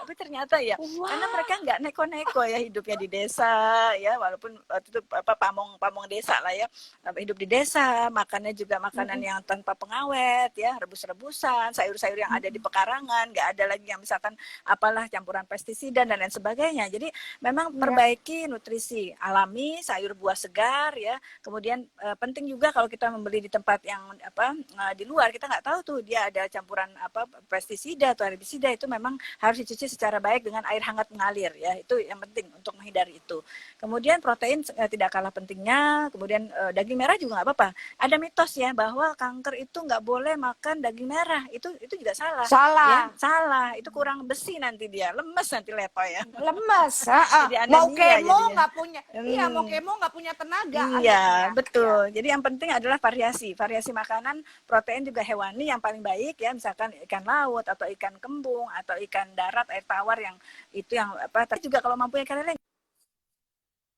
Tapi ternyata ya, karena Wow. mereka nggak neko-neko ya hidupnya di desa ya, walaupun waktu itu pamong desa lah ya. Hidup di desa, makannya juga makanan yang tanpa pengawet ya, rebus-rebusan, sayur-sayur yang ada di pekarangan, nggak ada lagi yang misalkan apalah campuran pestisida dan lain sebagainya. Jadi memang perbaiki nutrisi alami, sayur buah segar ya. Kemudian penting juga kalau kita membeli di tempat yang di luar, kita nggak tahu tuh dia ada campuran pestisida atau herbisida, itu memang harus dicuci secara baik dengan air hangat mengalir ya. Itu yang penting untuk menghindari itu. Kemudian protein tidak kalah pentingnya. Kemudian daging merah juga nggak apa-apa. Ada mitos ya bahwa kanker itu nggak boleh makan daging merah. Itu juga salah. Salah. Ya, salah. Itu kurang besi nanti dia, lemes nanti leto ya. Lemes. Jadi Mau anemia kemo jadinya. nggak punya. Iya, mau kemo nggak punya tenaga Iya, akhirnya. betul. Jadi yang penting adalah variasi makanan, protein juga hewani yang paling baik ya, misalkan ikan laut atau ikan kembung atau ikan darat air tawar yang itu yang tapi juga kalau mampu ikan lele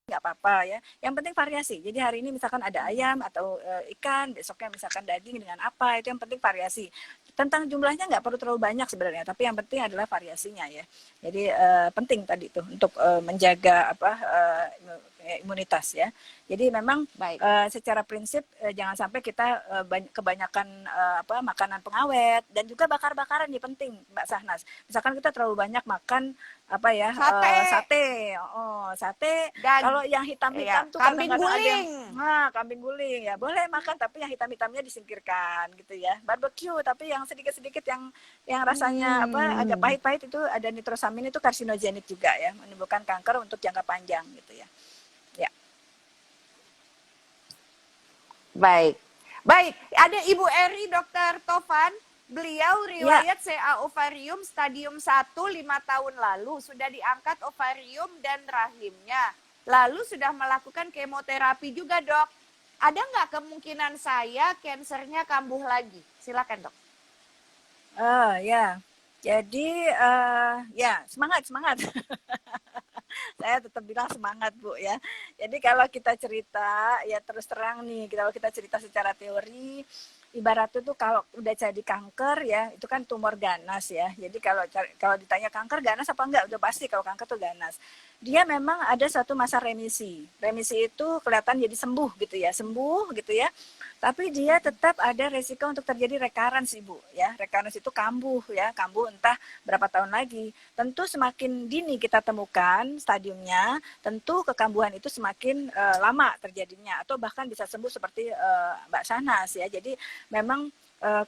nggak apa-apa ya. Yang penting variasi. Jadi hari ini misalkan ada ayam atau ikan, besoknya misalkan daging dengan apa, itu yang penting variasi. Tentang jumlahnya nggak perlu terlalu banyak sebenarnya, tapi yang penting adalah variasinya ya. Jadi penting tadi tuh untuk menjaga imunitas ya. Jadi memang secara prinsip jangan sampai kita kebanyakan makanan pengawet dan juga bakar-bakaran ini penting, Mbak Sahnas. Misalkan kita terlalu banyak makan sate. Sate. Kalau yang hitam-hitam tuh kambing kadang-kadang ada guling. yang kambing guling ya. Boleh makan tapi yang hitam-hitamnya disingkirkan gitu ya. Barbecue tapi yang sedikit-sedikit yang rasanya agak pahit-pahit itu ada nitrosamin, itu karsinogenik juga ya, menimbulkan kanker untuk jangka panjang gitu ya. Ya. Baik. Ada Ibu Eri, Dr. Tovan. Beliau riwayat CA ovarium stadium 1 5 tahun lalu. Sudah diangkat ovarium dan rahimnya. Lalu sudah melakukan kemoterapi juga, Dok. Ada nggak kemungkinan saya kansernya kambuh lagi? Silakan, Dok. Ya. Jadi semangat. Saya tetap bilang semangat, Bu ya. Jadi kalau kita cerita ya terus terang nih, kalau kita cerita secara teori, ibaratnya tuh kalau udah jadi kanker ya, itu kan tumor ganas ya. Jadi kalau ditanya kanker ganas apa enggak, udah pasti kalau kanker tuh ganas. Dia memang ada satu masa remisi. Remisi itu kelihatan jadi sembuh gitu ya. Tapi dia tetap ada resiko untuk terjadi recurrence, Ibu ya. Recurrence itu kambuh entah berapa tahun lagi. Tentu semakin dini kita temukan stadiumnya, tentu kekambuhan itu semakin lama terjadinya atau bahkan bisa sembuh seperti Mbak Syahnas ya. Jadi memang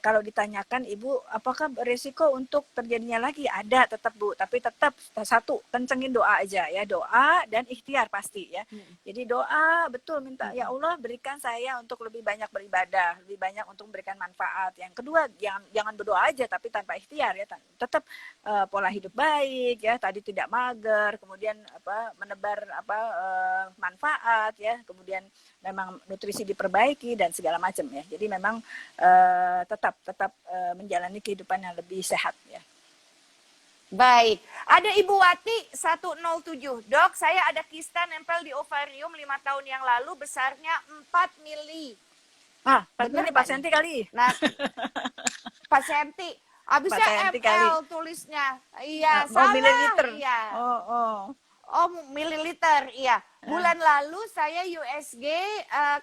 kalau ditanyakan Ibu apakah beresiko untuk terjadinya lagi, ada tetap Bu, tapi tetap satu, kencengin doa aja ya, doa dan ikhtiar pasti ya. Jadi doa betul, minta ya Allah berikan saya untuk lebih banyak beribadah, lebih banyak untuk memberikan manfaat. Yang kedua jangan berdoa aja tapi tanpa ikhtiar ya, tetap pola hidup baik ya, tadi tidak mager, kemudian menebar manfaat ya, kemudian memang nutrisi diperbaiki dan segala macam ya. Jadi memang tetap menjalani kehidupan yang lebih sehat ya. Baik, ada Ibu Wati 107. Dok, saya ada kista nempel di ovarium 5 tahun yang lalu, besarnya 4 mili. 4 mili Pak Senti kali. Nah, Pak Senti. Habisnya ml kali tulisnya. Iya, salah. Mililiter. Iya. Oh, mililiter, iya. Bulan lalu saya USG,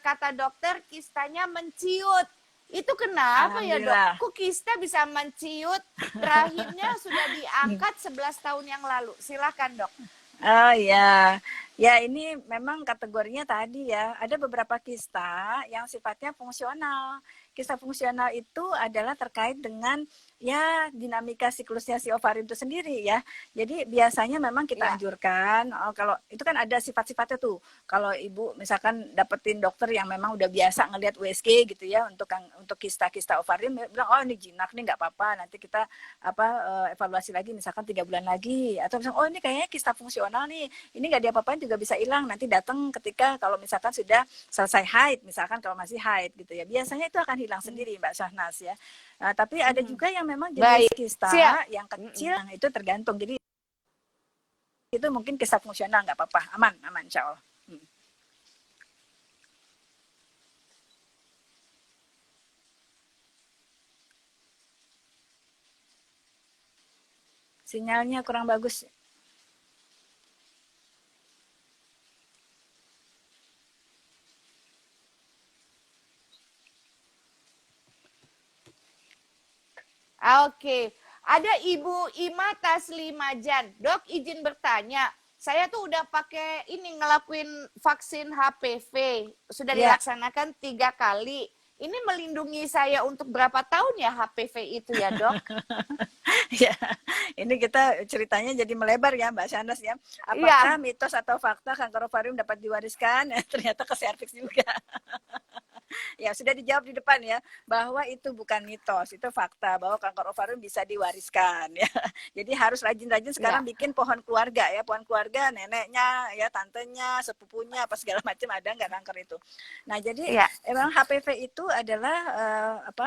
kata dokter kistanya menciut. Itu kenapa ya, Dok? Kok kista bisa menciut? Rahimnya sudah diangkat 11 tahun yang lalu. Silakan, Dok. Oh ya. Ya ini memang kategorinya tadi ya, ada beberapa kista yang sifatnya fungsional. kista fungsional itu adalah terkait dengan ya dinamika siklusnya si ovarium itu sendiri ya. Jadi biasanya memang kita anjurkan kalau itu kan ada sifat-sifatnya tuh. Kalau ibu misalkan dapetin dokter yang memang udah biasa ngelihat USG gitu ya untuk kista-kista ovarium, bilang oh ini jinak nih nggak apa-apa, nanti kita evaluasi lagi misalkan 3 bulan lagi, atau misalkan oh ini kayaknya kista fungsional nih, ini nggak diapa-apain juga bisa hilang, nanti datang ketika kalau misalkan sudah selesai haid, misalkan kalau masih haid gitu ya, biasanya itu akan hilang sendiri Mbak Syahnas ya. Tapi ada juga yang memang jenis kista yang kecil, itu tergantung. Jadi itu mungkin kista fungsional nggak apa-apa, aman insya Allah. Sinyalnya kurang bagus. Oke, ada Ibu Ima Taslimajan. Dok, izin bertanya. Saya tuh udah pakai ini ngelakuin vaksin HPV. Sudah dilaksanakan 3 kali. Ini melindungi saya untuk berapa tahun ya HPV itu ya, Dok? Ya, ini kita ceritanya jadi melebar ya Mbak Syahnas ya. Apakah mitos atau fakta kanker ovarium dapat diwariskan? Ternyata ke serviks juga. Ya sudah dijawab di depan ya, bahwa itu bukan mitos, itu fakta bahwa kanker ovarium bisa diwariskan ya. Jadi harus rajin-rajin sekarang bikin pohon keluarga ya, pohon keluarga, neneknya ya, tantenya, sepupunya apa segala macam ada nggak kanker itu. Nah jadi emang HPV itu adalah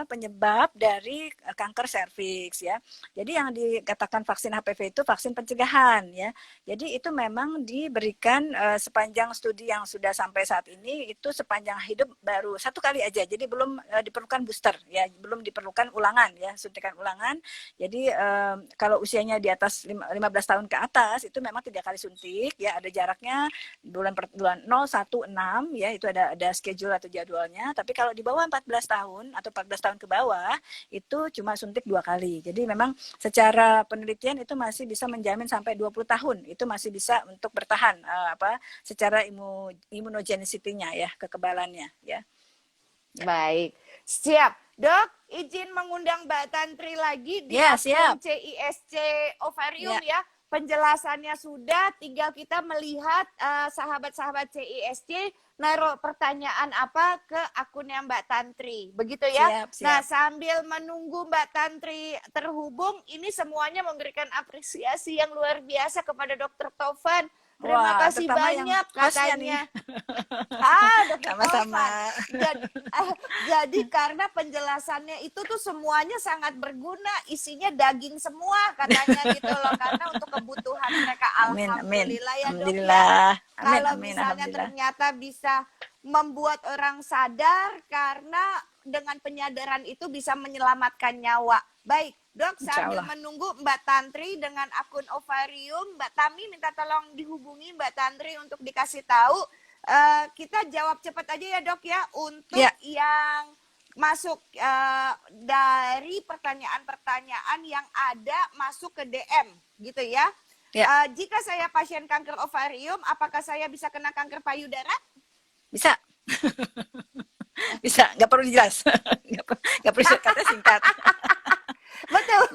penyebab dari kanker serviks ya. Jadi yang dikatakan vaksin HPV itu vaksin pencegahan ya. Jadi itu memang diberikan sepanjang studi yang sudah sampai saat ini, itu sepanjang hidup baru 1 kali aja, jadi belum diperlukan booster ya, belum diperlukan ulangan ya, suntikan ulangan. Jadi kalau usianya di atas 15 tahun ke atas itu memang 3 kali suntik ya, ada jaraknya bulan 0, 1, 6 ya, itu ada schedule atau jadwalnya. Tapi kalau di bawah 14 tahun atau 14 tahun ke bawah itu cuma suntik 2 kali. Jadi memang secara penelitian itu masih bisa menjamin sampai 20 tahun itu masih bisa untuk bertahan secara imunogenicity-nya ya, kekebalannya ya. Baik, siap. Dok, izin mengundang Mbak Tantri lagi di akun CISC Ovarium ya. Penjelasannya sudah, tinggal kita melihat sahabat-sahabat CISC naruh pertanyaan apa ke akunnya Mbak Tantri. Begitu ya? Siap. Nah, sambil menunggu Mbak Tantri terhubung, ini semuanya memberikan apresiasi yang luar biasa kepada Dr. Tovan. Terima kasih banyak katanya. Sama-sama. Jadi karena penjelasannya itu tuh semuanya sangat berguna, isinya daging semua katanya gitu loh, karena untuk kebutuhan mereka. Alhamdulillah ya Dok ya. Kalau misalnya ternyata bisa membuat orang sadar, karena dengan penyadaran itu bisa menyelamatkan nyawa. Baik, Dok, sambil menunggu Mbak Tantri dengan akun Ovarium, Mbak Tami minta tolong dihubungi Mbak Tantri untuk dikasih tahu. Kita jawab cepat aja ya Dok ya, untuk yang masuk dari pertanyaan-pertanyaan yang ada masuk ke DM gitu ya. Jika saya pasien kanker ovarium, apakah saya bisa kena kanker payudara? Bisa. Bisa, nggak perlu jelas. Nggak perlu kata singkat. Betul.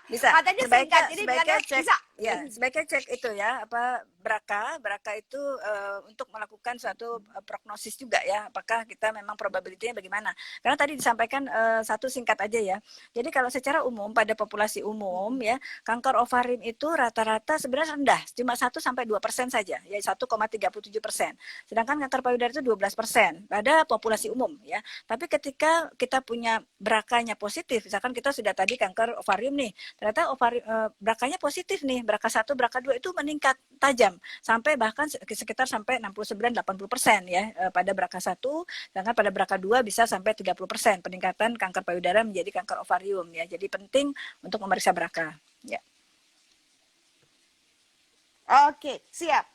Bisa. Katanya singkat, jadi sebaiknya cek, bisa. Ya, sebaiknya cek itu ya, BRCA itu untuk melakukan suatu prognosis juga ya, apakah kita memang probability-nya bagaimana. Karena tadi disampaikan satu singkat aja ya. Jadi kalau secara umum pada populasi umum ya, kanker ovarium itu rata-rata sebenarnya rendah, cuma 1-2% saja, ya 1,37%. Sedangkan kanker payudara itu 12% pada populasi umum ya. Tapi ketika kita punya BRCA-nya positif, misalkan kita sudah tadi kanker ovarium nih, ternyata BRCA-nya positif nih, BRCA 1, BRCA 2 itu meningkat tajam sampai bahkan sekitar sampai 69-80% ya pada BRCA 1, sedangkan pada BRCA 2 bisa sampai 30% peningkatan kanker payudara menjadi kanker ovarium ya. Jadi penting untuk memeriksa BRCA ya. Oke, siap.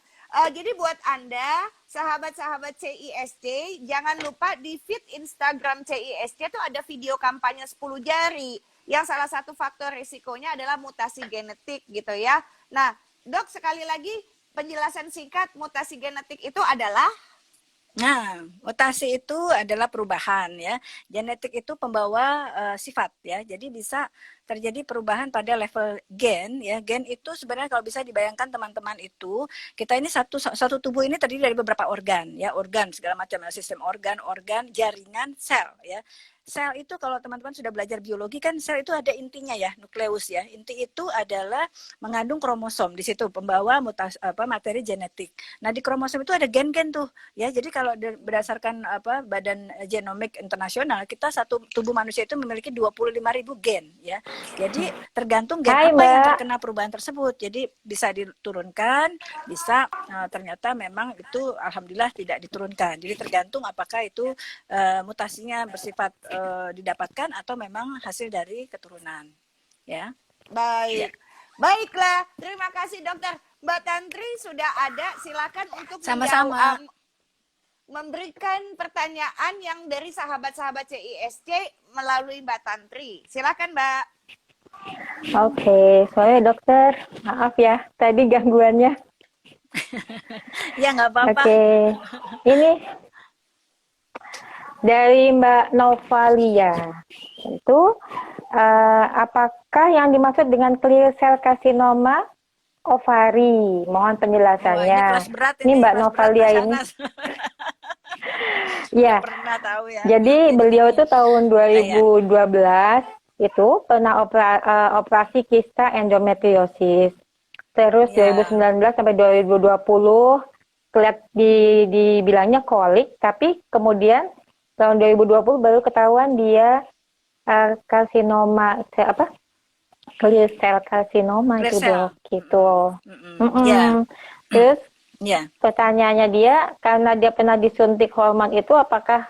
Jadi buat Anda, sahabat-sahabat CISC, jangan lupa di feed Instagram CISC itu ada video kampanye 10 jari. Yang salah satu faktor risikonya adalah mutasi genetik gitu ya. Nah, Dok, sekali lagi penjelasan singkat, mutasi genetik itu adalah? Nah, mutasi itu adalah perubahan ya. Genetik itu pembawa sifat ya. Jadi bisa terjadi perubahan pada level gen ya. Gen itu sebenarnya kalau bisa dibayangkan teman-teman itu, kita ini satu tubuh ini terdiri dari beberapa organ ya, organ segala macam ya, sistem organ, jaringan, sel ya. Sel itu kalau teman-teman sudah belajar biologi kan sel itu ada intinya ya, nukleus ya. Inti itu adalah mengandung kromosom di situ pembawa materi genetik. Nah, di kromosom itu ada gen-gen tuh ya. Jadi kalau berdasarkan Badan Genomik Internasional, kita satu tubuh manusia itu memiliki 25.000 gen ya. Jadi tergantung gen Hai apa yang Mbak. terkena perubahan tersebut. Jadi bisa diturunkan, bisa ternyata memang itu alhamdulillah tidak diturunkan. Jadi tergantung apakah itu mutasinya bersifat didapatkan atau memang hasil dari keturunan ya. Ya. Baik. Baiklah, terima kasih dokter. Mbak Tantri sudah ada, silakan untuk Sama-sama. memberikan pertanyaan yang dari sahabat-sahabat CISC melalui Mbak Tantri. Silakan Mbak. Oke, soalnya dokter, maaf ya, tadi gangguannya. Ya nggak apa-apa. Oke, ini dari Mbak Novalia. Itu apakah yang dimaksud dengan clear cell carcinoma ovari? Mohon Wah, penjelasannya. ini kelas berat Ini Mbak kelas berat, Novalia Mbak ini. Shahnaz. Ya, Nggak pernah tahu ya. jadi beliau gini. itu tahun Ya. 2012 itu pernah operasi kista endometriosis. Terus Ya. 2019 sampai 2020 dibilangnya kolik, tapi kemudian tahun 2020 baru ketahuan dia karsinoma clear cell karsinoma Clear itu cell. dok, gitu. Ya. Terus Ya. pertanyaannya dia, karena dia pernah disuntik hormon itu, apakah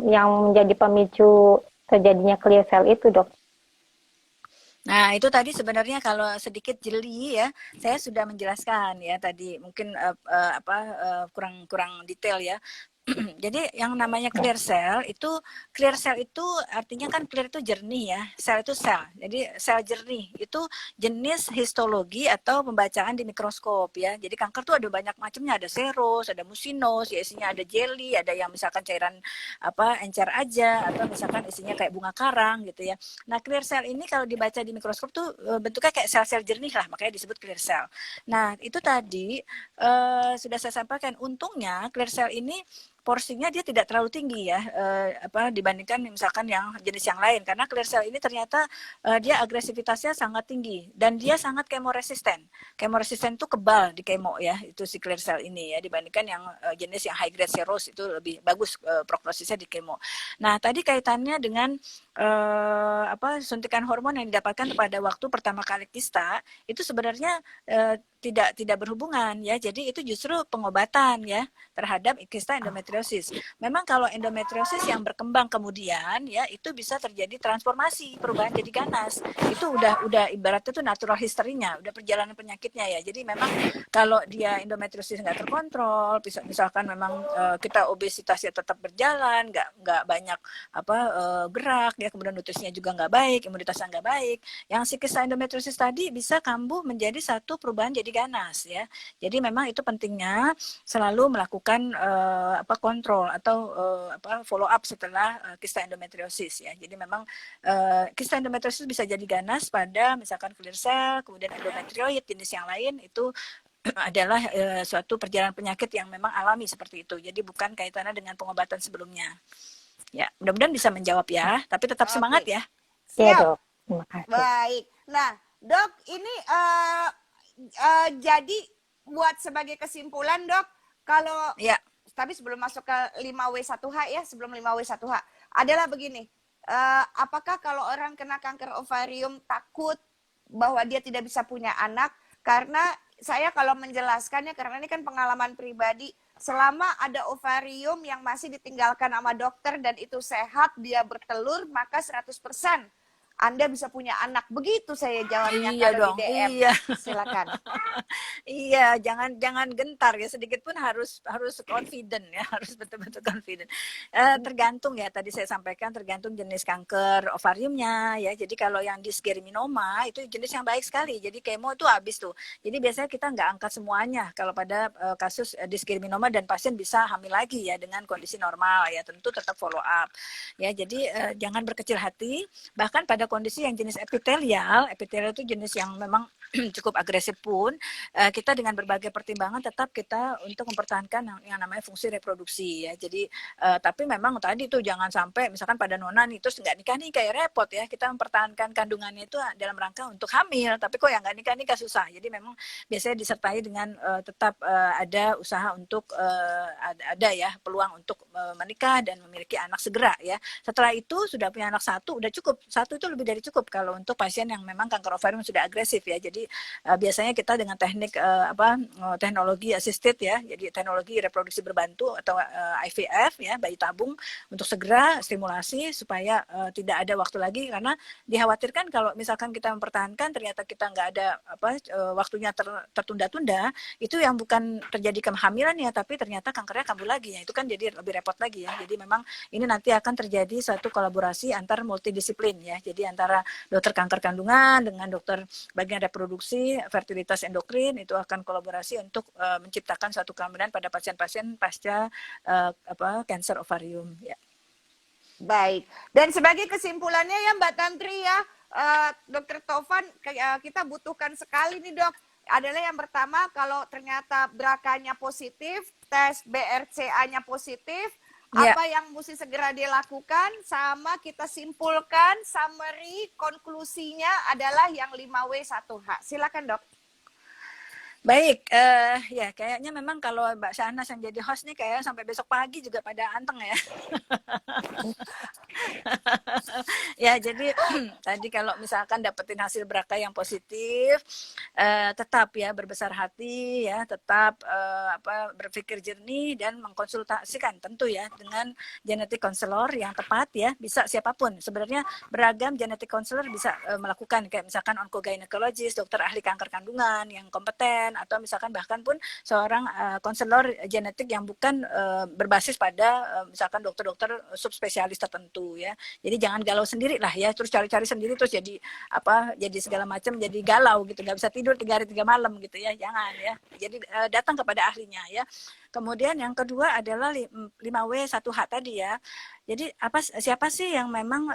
yang menjadi pemicu terjadinya clear cell itu dok? Nah, itu tadi sebenarnya kalau sedikit jeli ya, saya sudah menjelaskan ya tadi mungkin kurang detail ya. Jadi yang namanya clear cell itu artinya kan clear itu jernih ya, cell itu sel. Jadi sel jernih itu jenis histologi atau pembacaan di mikroskop ya. Jadi kanker tuh ada banyak macamnya, ada seros, ada mucinos, ya isinya ada jelly, ada yang misalkan cairan encer aja atau misalkan isinya kayak bunga karang gitu ya. Nah, clear cell ini kalau dibaca di mikroskop tuh bentuknya kayak sel-sel jernih lah, makanya disebut clear cell. Nah, itu tadi sudah saya sampaikan, untungnya clear cell ini porsinya dia tidak terlalu tinggi ya dibandingkan misalkan yang jenis yang lain, karena clear cell ini ternyata dia agresivitasnya sangat tinggi dan dia sangat kemoresisten. Kemoresisten itu kebal di kemo ya, itu si clear cell ini ya, dibandingkan yang jenis yang high grade serous itu lebih bagus prognosisnya di kemo. Nah, tadi kaitannya dengan suntikan hormon yang didapatkan pada waktu pertama kali kista itu sebenarnya tidak berhubungan ya. Jadi itu justru pengobatan ya terhadap kista endometriosis. Memang kalau endometriosis yang berkembang kemudian ya itu bisa terjadi transformasi, perubahan jadi ganas. Itu udah ibaratnya itu natural history-nya, udah perjalanan penyakitnya ya. Jadi memang kalau dia endometriosis nggak terkontrol, misalkan memang kita obesitasnya tetap berjalan, nggak banyak gerak ya, kemudian nutrisinya juga nggak baik, imunitasnya nggak baik, yang si kista endometriosis tadi bisa kambuh menjadi satu perubahan jadi ganas ya. Jadi memang itu pentingnya selalu melakukan kontrol atau follow up setelah kista endometriosis ya. Jadi memang kista endometriosis bisa jadi ganas pada misalkan clear cell, kemudian endometrioid jenis yang lain itu adalah suatu perjalanan penyakit yang memang alami seperti itu. Jadi bukan kaitannya dengan pengobatan sebelumnya. Ya, mudah-mudahan bisa menjawab ya, tapi tetap semangat ya. Iya Siap. dok, terima kasih. Baik. Nah, dok, ini jadi buat sebagai kesimpulan dok, kalau tapi sebelum masuk ke 5W1H ya, sebelum 5W1H adalah begini, apakah kalau orang kena kanker ovarium takut bahwa dia tidak bisa punya anak? Karena saya kalau menjelaskannya, karena ini kan pengalaman pribadi, selama ada ovarium yang masih ditinggalkan sama dokter dan itu sehat, dia bertelur, maka 100% Anda bisa punya anak. Begitu saya jawabnya kalau dong. di DM. Iya. Silakan. iya, jangan gentar ya, sedikit pun harus confident ya, harus betul-betul confident. Tergantung ya, tadi saya sampaikan tergantung jenis kanker ovariumnya ya. Jadi kalau yang dysgerminoma itu jenis yang baik sekali. Jadi kemo itu habis tuh. Jadi biasanya kita nggak angkat semuanya kalau pada kasus dysgerminoma, dan pasien bisa hamil lagi ya dengan kondisi normal ya. Tentu tetap follow up ya. Jadi jangan berkecil hati. Bahkan pada kondisi yang jenis epitelial itu jenis yang memang cukup agresif pun, kita dengan berbagai pertimbangan tetap kita untuk mempertahankan yang namanya fungsi reproduksi ya. Jadi tapi memang tadi tuh jangan sampai misalkan pada nona nih terus nggak nikah nih, kayak repot ya, kita mempertahankan kandungannya itu dalam rangka untuk hamil, tapi kok yang nggak nikah susah. Jadi memang biasanya disertai dengan tetap ada usaha untuk ada ya peluang untuk menikah dan memiliki anak segera ya. Setelah itu sudah punya anak satu udah cukup, satu itu lebih dari cukup kalau untuk pasien yang memang kanker ovarium sudah agresif ya. Jadi biasanya kita dengan teknik teknologi assisted ya, jadi teknologi reproduksi berbantu atau IVF ya, bayi tabung, untuk segera stimulasi supaya tidak ada waktu lagi, karena dikhawatirkan kalau misalkan kita mempertahankan ternyata kita nggak ada waktunya tertunda-tunda, itu yang bukan terjadi kehamilan ya, tapi ternyata kankernya kambuh lagi ya, itu kan jadi lebih repot lagi ya. Jadi memang ini nanti akan terjadi suatu kolaborasi antar multidisiplin ya, jadi antara dokter kanker kandungan dengan dokter bagian reproduksi, fertilitas endokrin, itu akan kolaborasi untuk menciptakan suatu kehamilan pada pasien-pasien pasca kanker ovarium ya. Baik. Dan sebagai kesimpulannya ya Mbak Tantri ya, Dokter Taufan, kita butuhkan sekali nih dok, adalah yang pertama kalau ternyata BRCA-nya positif, tes BRCA-nya positif, Ya. apa yang mesti segera dilakukan, sama kita simpulkan summary konklusinya adalah yang 5W1H. Silakan dok. Baik, ya kayaknya memang kalau Mbak Syahnas yang jadi host nih kayak sampai besok pagi juga pada anteng ya. Ya jadi tadi kalau misalkan dapetin hasil BRCA yang positif, tetap ya berbesar hati ya, tetap berpikir jernih dan mengkonsultasikan tentu ya dengan genetik konselor yang tepat ya, bisa siapapun. Sebenarnya beragam genetik konselor bisa melakukan, kayak misalkan onkogynecologist, dokter ahli kanker kandungan yang kompeten, atau misalkan bahkan pun seorang konselor genetik yang bukan berbasis pada misalkan dokter-dokter subspesialis tertentu ya. Jadi jangan galau sendiri lah ya, terus cari-cari sendiri terus jadi jadi segala macam, jadi galau gitu, nggak bisa tidur 3 hari 3 malam gitu ya, jangan ya. Jadi datang kepada ahlinya ya. Kemudian yang kedua adalah 5W1H tadi ya. Jadi siapa sih yang memang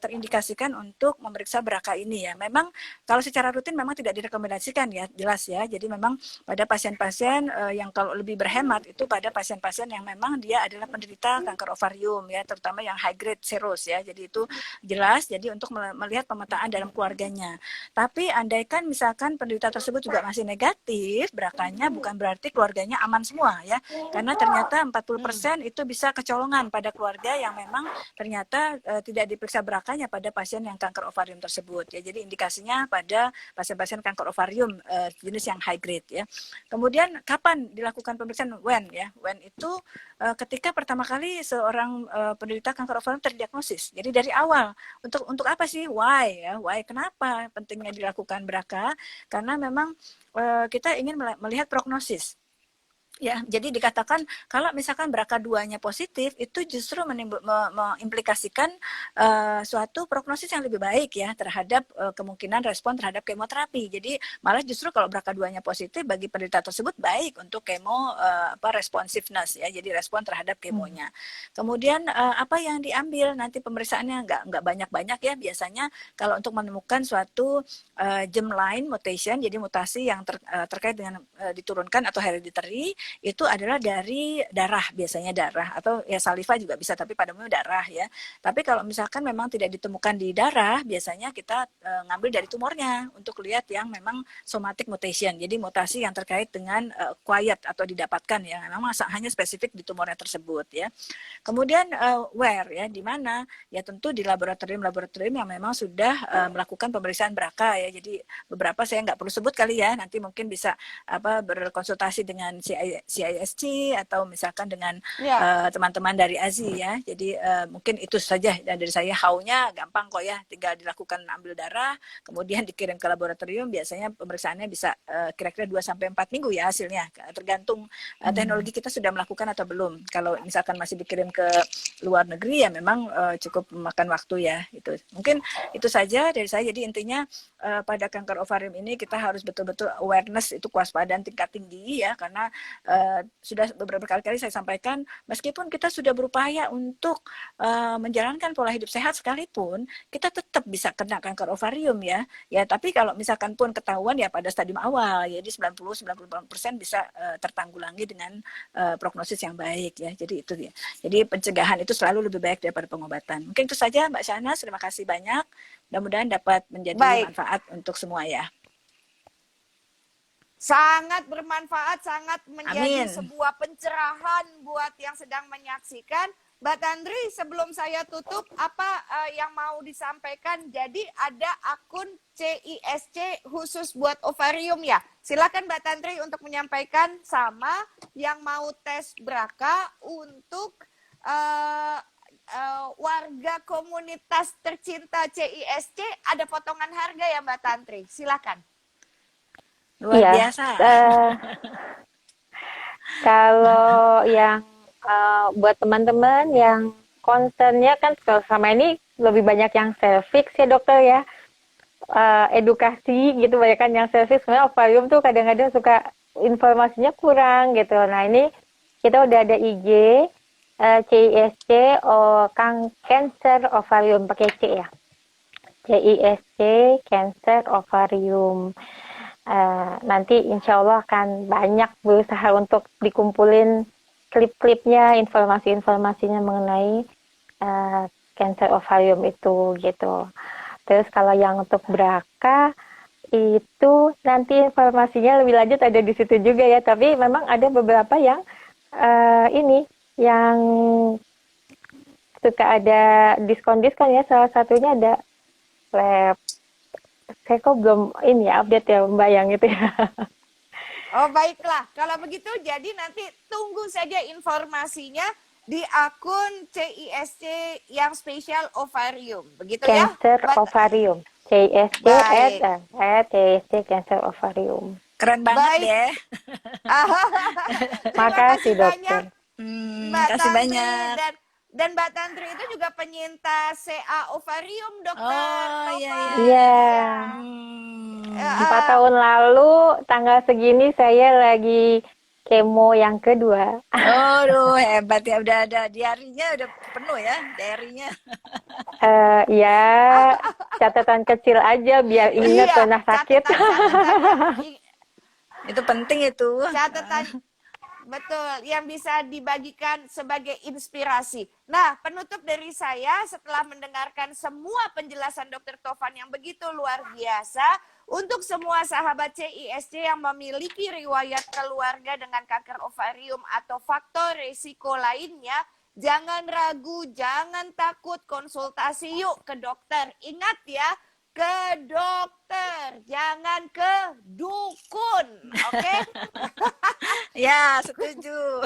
terindikasikan untuk memeriksa BRCA ini ya? Memang kalau secara rutin memang tidak direkomendasikan ya, jelas ya. Jadi memang pada pasien-pasien yang kalau lebih berhemat itu pada pasien-pasien yang memang dia adalah penderita kanker ovarium ya, terutama yang high grade serous ya. Jadi itu jelas. Jadi untuk melihat pemetaan dalam keluarganya. Tapi andaikan misalkan penderita tersebut juga masih negatif BRCA-nya, bukan berarti keluarganya aman semua ya. Karena ternyata 40% itu bisa kecolongan pada keluarga yang memang ternyata tidak diperiksa BRCA-nya pada pasien yang kanker ovarium tersebut ya. Jadi indikasinya pada pasien-pasien kanker ovarium jenis yang high grade ya. Kemudian kapan dilakukan pemeriksaan? When ya. When itu ketika pertama kali seorang penderita kanker ovarium terdiagnosis. Jadi dari awal. Untuk apa sih? Why ya? Why? Kenapa pentingnya dilakukan BRCA? Karena memang kita ingin melihat prognosis. Ya, jadi dikatakan kalau misalkan BRCA2-nya positif itu justru mengimplikasikan suatu prognosis yang lebih baik ya terhadap kemungkinan respon terhadap kemoterapi. Jadi malah justru kalau BRCA2-nya positif bagi penderita tersebut baik untuk kemo responsiveness ya, jadi respon terhadap kemonya. Kemudian apa yang diambil nanti pemeriksaannya nggak banyak-banyak ya, biasanya kalau untuk menemukan suatu germline mutation, jadi mutasi yang terkait dengan diturunkan atau hereditary, itu adalah dari darah, biasanya darah, atau ya saliva juga bisa, tapi pada umumnya darah ya. Tapi kalau misalkan memang tidak ditemukan di darah, biasanya kita ngambil dari tumornya untuk lihat yang memang somatic mutation, jadi mutasi yang terkait dengan acquired atau didapatkan ya, memang hanya spesifik di tumornya tersebut ya. Kemudian where ya, di mana? Ya tentu di laboratorium yang memang sudah melakukan pemeriksaan BRCA ya. Jadi beberapa saya nggak perlu sebut kali ya, nanti mungkin bisa berkonsultasi dengan CISC atau misalkan dengan Ya. teman-teman dari ASI ya. Jadi mungkin itu saja dari saya. How-nya gampang kok ya, tinggal dilakukan ambil darah, kemudian dikirim ke laboratorium. Biasanya pemeriksaannya bisa kira-kira 2 sampai 4 minggu ya hasilnya, tergantung teknologi kita sudah melakukan atau belum. Kalau misalkan masih dikirim ke luar negeri ya memang cukup memakan waktu ya. Itu mungkin itu saja dari saya. Jadi intinya pada kanker ovarium ini kita harus betul-betul awareness, itu kewaspadaan tingkat tinggi ya, karena sudah beberapa kali saya sampaikan, meskipun kita sudah berupaya untuk menjalankan pola hidup sehat sekalipun, kita tetap bisa kena kanker ovarium ya. Ya, tapi kalau misalkan pun ketahuan ya pada stadium awal, jadi 90-90% bisa tertanggulangi dengan prognosis yang baik ya. Jadi itu ya. Jadi pencegahan itu selalu lebih baik daripada pengobatan. Mungkin itu saja Mbak Syahnas, terima kasih banyak. Mudah-mudahan dapat menjadi manfaat untuk semua ya. Sangat bermanfaat, sangat menjadi Amin. sebuah pencerahan buat yang sedang menyaksikan. Mbak Tantri, sebelum saya tutup, apa yang mau disampaikan? Jadi ada akun CISC khusus buat ovarium ya. Silakan Mbak Tantri untuk menyampaikan, sama yang mau tes BRCA untuk warga komunitas tercinta CISC, ada potongan harga ya Mbak Tantri. Silakan. Luar biasa. Kalau yang buat teman-teman yang concernnya kan selama ini lebih banyak yang cervix ya dokter ya, edukasi gitu, banyak kan yang cervix. Sebenarnya ovarium tuh kadang-kadang suka informasinya kurang gitu. Nah ini kita udah ada IG CISC Cancer Ovarium, pakai C ya, CISC Cancer Ovarium. Nanti insya Allah akan banyak berusaha untuk dikumpulin klip-klipnya, informasi-informasinya mengenai cancer ovarium itu gitu. Terus kalau yang untuk BRCA itu nanti informasinya lebih lanjut ada di situ juga ya. Tapi memang ada beberapa yang yang suka ada diskon-diskon ya. Salah satunya ada lab. Saya kok belum update ya Mbak yang itu ya. Oh baiklah, kalau begitu jadi nanti tunggu saja informasinya di akun CISC yang spesial ovarium, begitu ya? Cancer Ovarium, CISC CISC Cancer Ovarium. Keren banget deh. Makasih dokter. Mbak kasih Tantri banyak. Dan Mbak Tantri itu juga penyintas CA ovarium dokter. Oh iya. 4 tahun lalu tanggal segini saya lagi kemo yang kedua. Aduh hebat ya, udah ada diarinya, udah penuh ya diarinya. Ya catatan kecil aja biar ingat pernah sakit. Itu penting itu. Catatan betul, yang bisa dibagikan sebagai inspirasi. Nah, penutup dari saya setelah mendengarkan semua penjelasan Dr. Tovan yang begitu luar biasa, untuk semua sahabat CISC yang memiliki riwayat keluarga dengan kanker ovarium atau faktor risiko lainnya, jangan ragu, jangan takut, konsultasi yuk ke dokter. Ingat ya, ke dokter, jangan ke dukun, oke? Ya, setuju.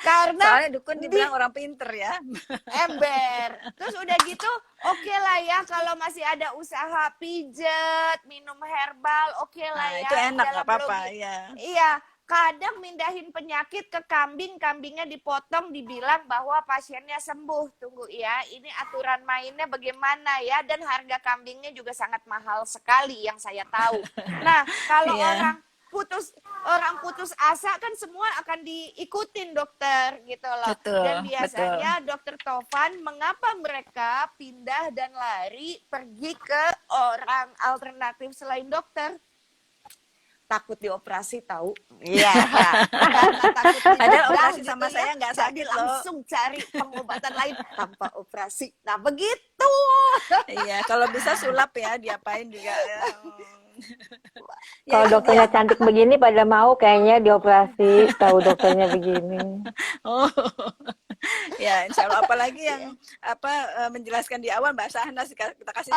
Karena soalnya dukun dibilang orang pinter ya. Ember. Terus udah gitu, oke lah ya kalau masih ada usaha pijet, minum herbal, oke lah ya. Itu enak, nggak apa-apa ya. Iya. Kadang mindahin penyakit ke kambing, kambingnya dipotong, dibilang bahwa pasiennya sembuh. Tunggu ya, ini aturan mainnya bagaimana ya, dan harga kambingnya juga sangat mahal sekali yang saya tahu. Nah, kalau orang putus asa kan semua akan diikutin dokter gitu loh. Betul, dan biasanya dokter Tovan, mengapa mereka pindah dan lari pergi ke orang alternatif selain dokter? Takut dioperasi tahu. Iya. Ada operasi sama saya nggak sakit loh. Langsung cari pengobatan lain tanpa operasi. Nah begitu. Iya, kalau bisa sulap ya, diapain juga. Kalau dokternya cantik begini pada mau kayaknya dioperasi, tahu dokternya begini. Oh, Ya, insya Allah. Apalagi Iya. yang menjelaskan di awal Mbak Sahnas, kita kasih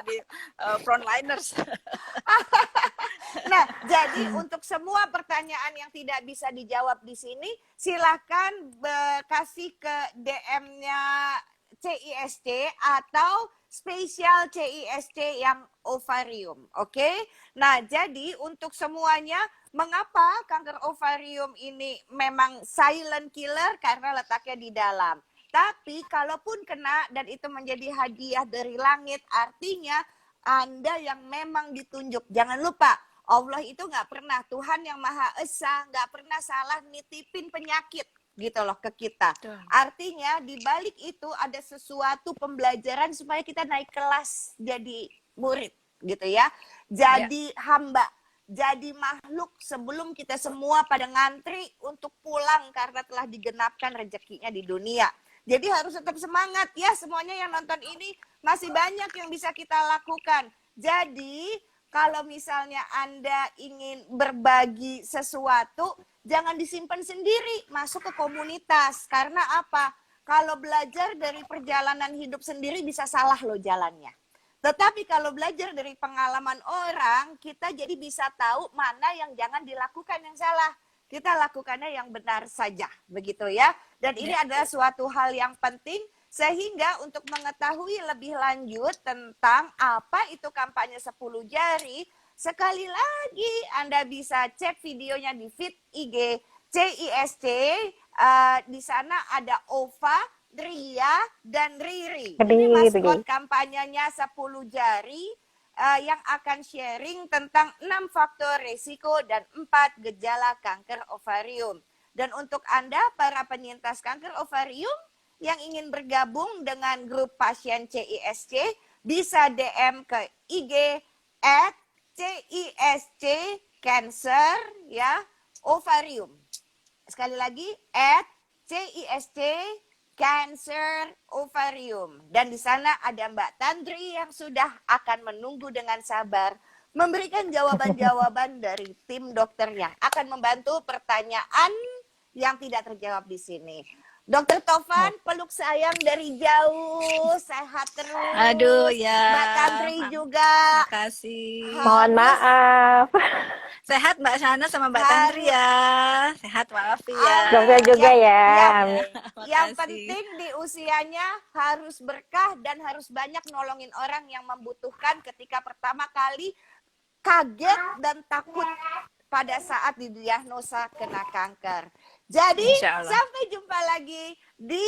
di frontliners. Nah, jadi untuk semua pertanyaan yang tidak bisa dijawab di sini, silakan kasih ke DM-nya CISC atau spesial CISC yang ovarium, oke? Nah, jadi untuk semuanya, mengapa kanker ovarium ini memang silent killer? Karena letaknya di dalam. Tapi kalaupun kena dan itu menjadi hadiah dari langit, artinya Anda yang memang ditunjuk. Jangan lupa, Allah itu nggak pernah, Tuhan yang Maha Esa nggak pernah salah nitipin penyakit gitu loh ke kita. Betul. Artinya di balik itu ada sesuatu pembelajaran supaya kita naik kelas jadi murid gitu ya. Jadi hamba, jadi makhluk sebelum kita semua pada ngantri untuk pulang karena telah digenapkan rezekinya di dunia. Jadi harus tetap semangat ya, semuanya yang nonton ini masih banyak yang bisa kita lakukan. Jadi kalau misalnya Anda ingin berbagi sesuatu, jangan disimpan sendiri, masuk ke komunitas. Karena apa? Kalau belajar dari perjalanan hidup sendiri bisa salah loh jalannya. Tetapi kalau belajar dari pengalaman orang, kita jadi bisa tahu mana yang jangan dilakukan yang salah. Kita lakukannya yang benar saja, begitu ya. Dan ini adalah suatu hal yang penting, sehingga untuk mengetahui lebih lanjut tentang apa itu kampanye 10 jari, sekali lagi Anda bisa cek videonya di feed IG CISC. Di sana ada Ova, Ria, dan Riri. Ini maskot kampanyenya 10 jari yang akan sharing tentang 6 faktor risiko dan 4 gejala kanker ovarium. Dan untuk Anda, para penyintas kanker ovarium, yang ingin bergabung dengan grup pasien CISC, bisa DM ke IG @CISC Cancer ya, ovarium. Sekali lagi @CISC Cancer ovarium. Dan di sana ada Mbak Tandri yang sudah akan menunggu dengan sabar memberikan jawaban-jawaban dari tim dokter yang akan membantu pertanyaan yang tidak terjawab di sini. Dokter Tovan, peluk sayang dari jauh, sehat terus. Aduh ya. Mbak Tandri juga. Makasih. Mohon maaf. Sehat Mbak Shana sama Mbak Tandri ya. Sehat walafiat. Dokter juga ya. Yang penting di usianya harus berkah dan harus banyak nolongin orang yang membutuhkan ketika pertama kali kaget dan takut pada saat didiagnosa kena kanker. Jadi sampai jumpa lagi di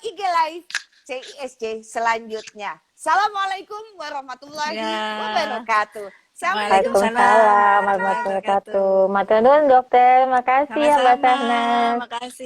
IG Live CISC selanjutnya. Assalamualaikum warahmatullahi wabarakatuh. Waalaikumsalam warahmatullahi wabarakatuh. Matur nuwun dokter, makasih ya Mbak Sahnas. Makasih.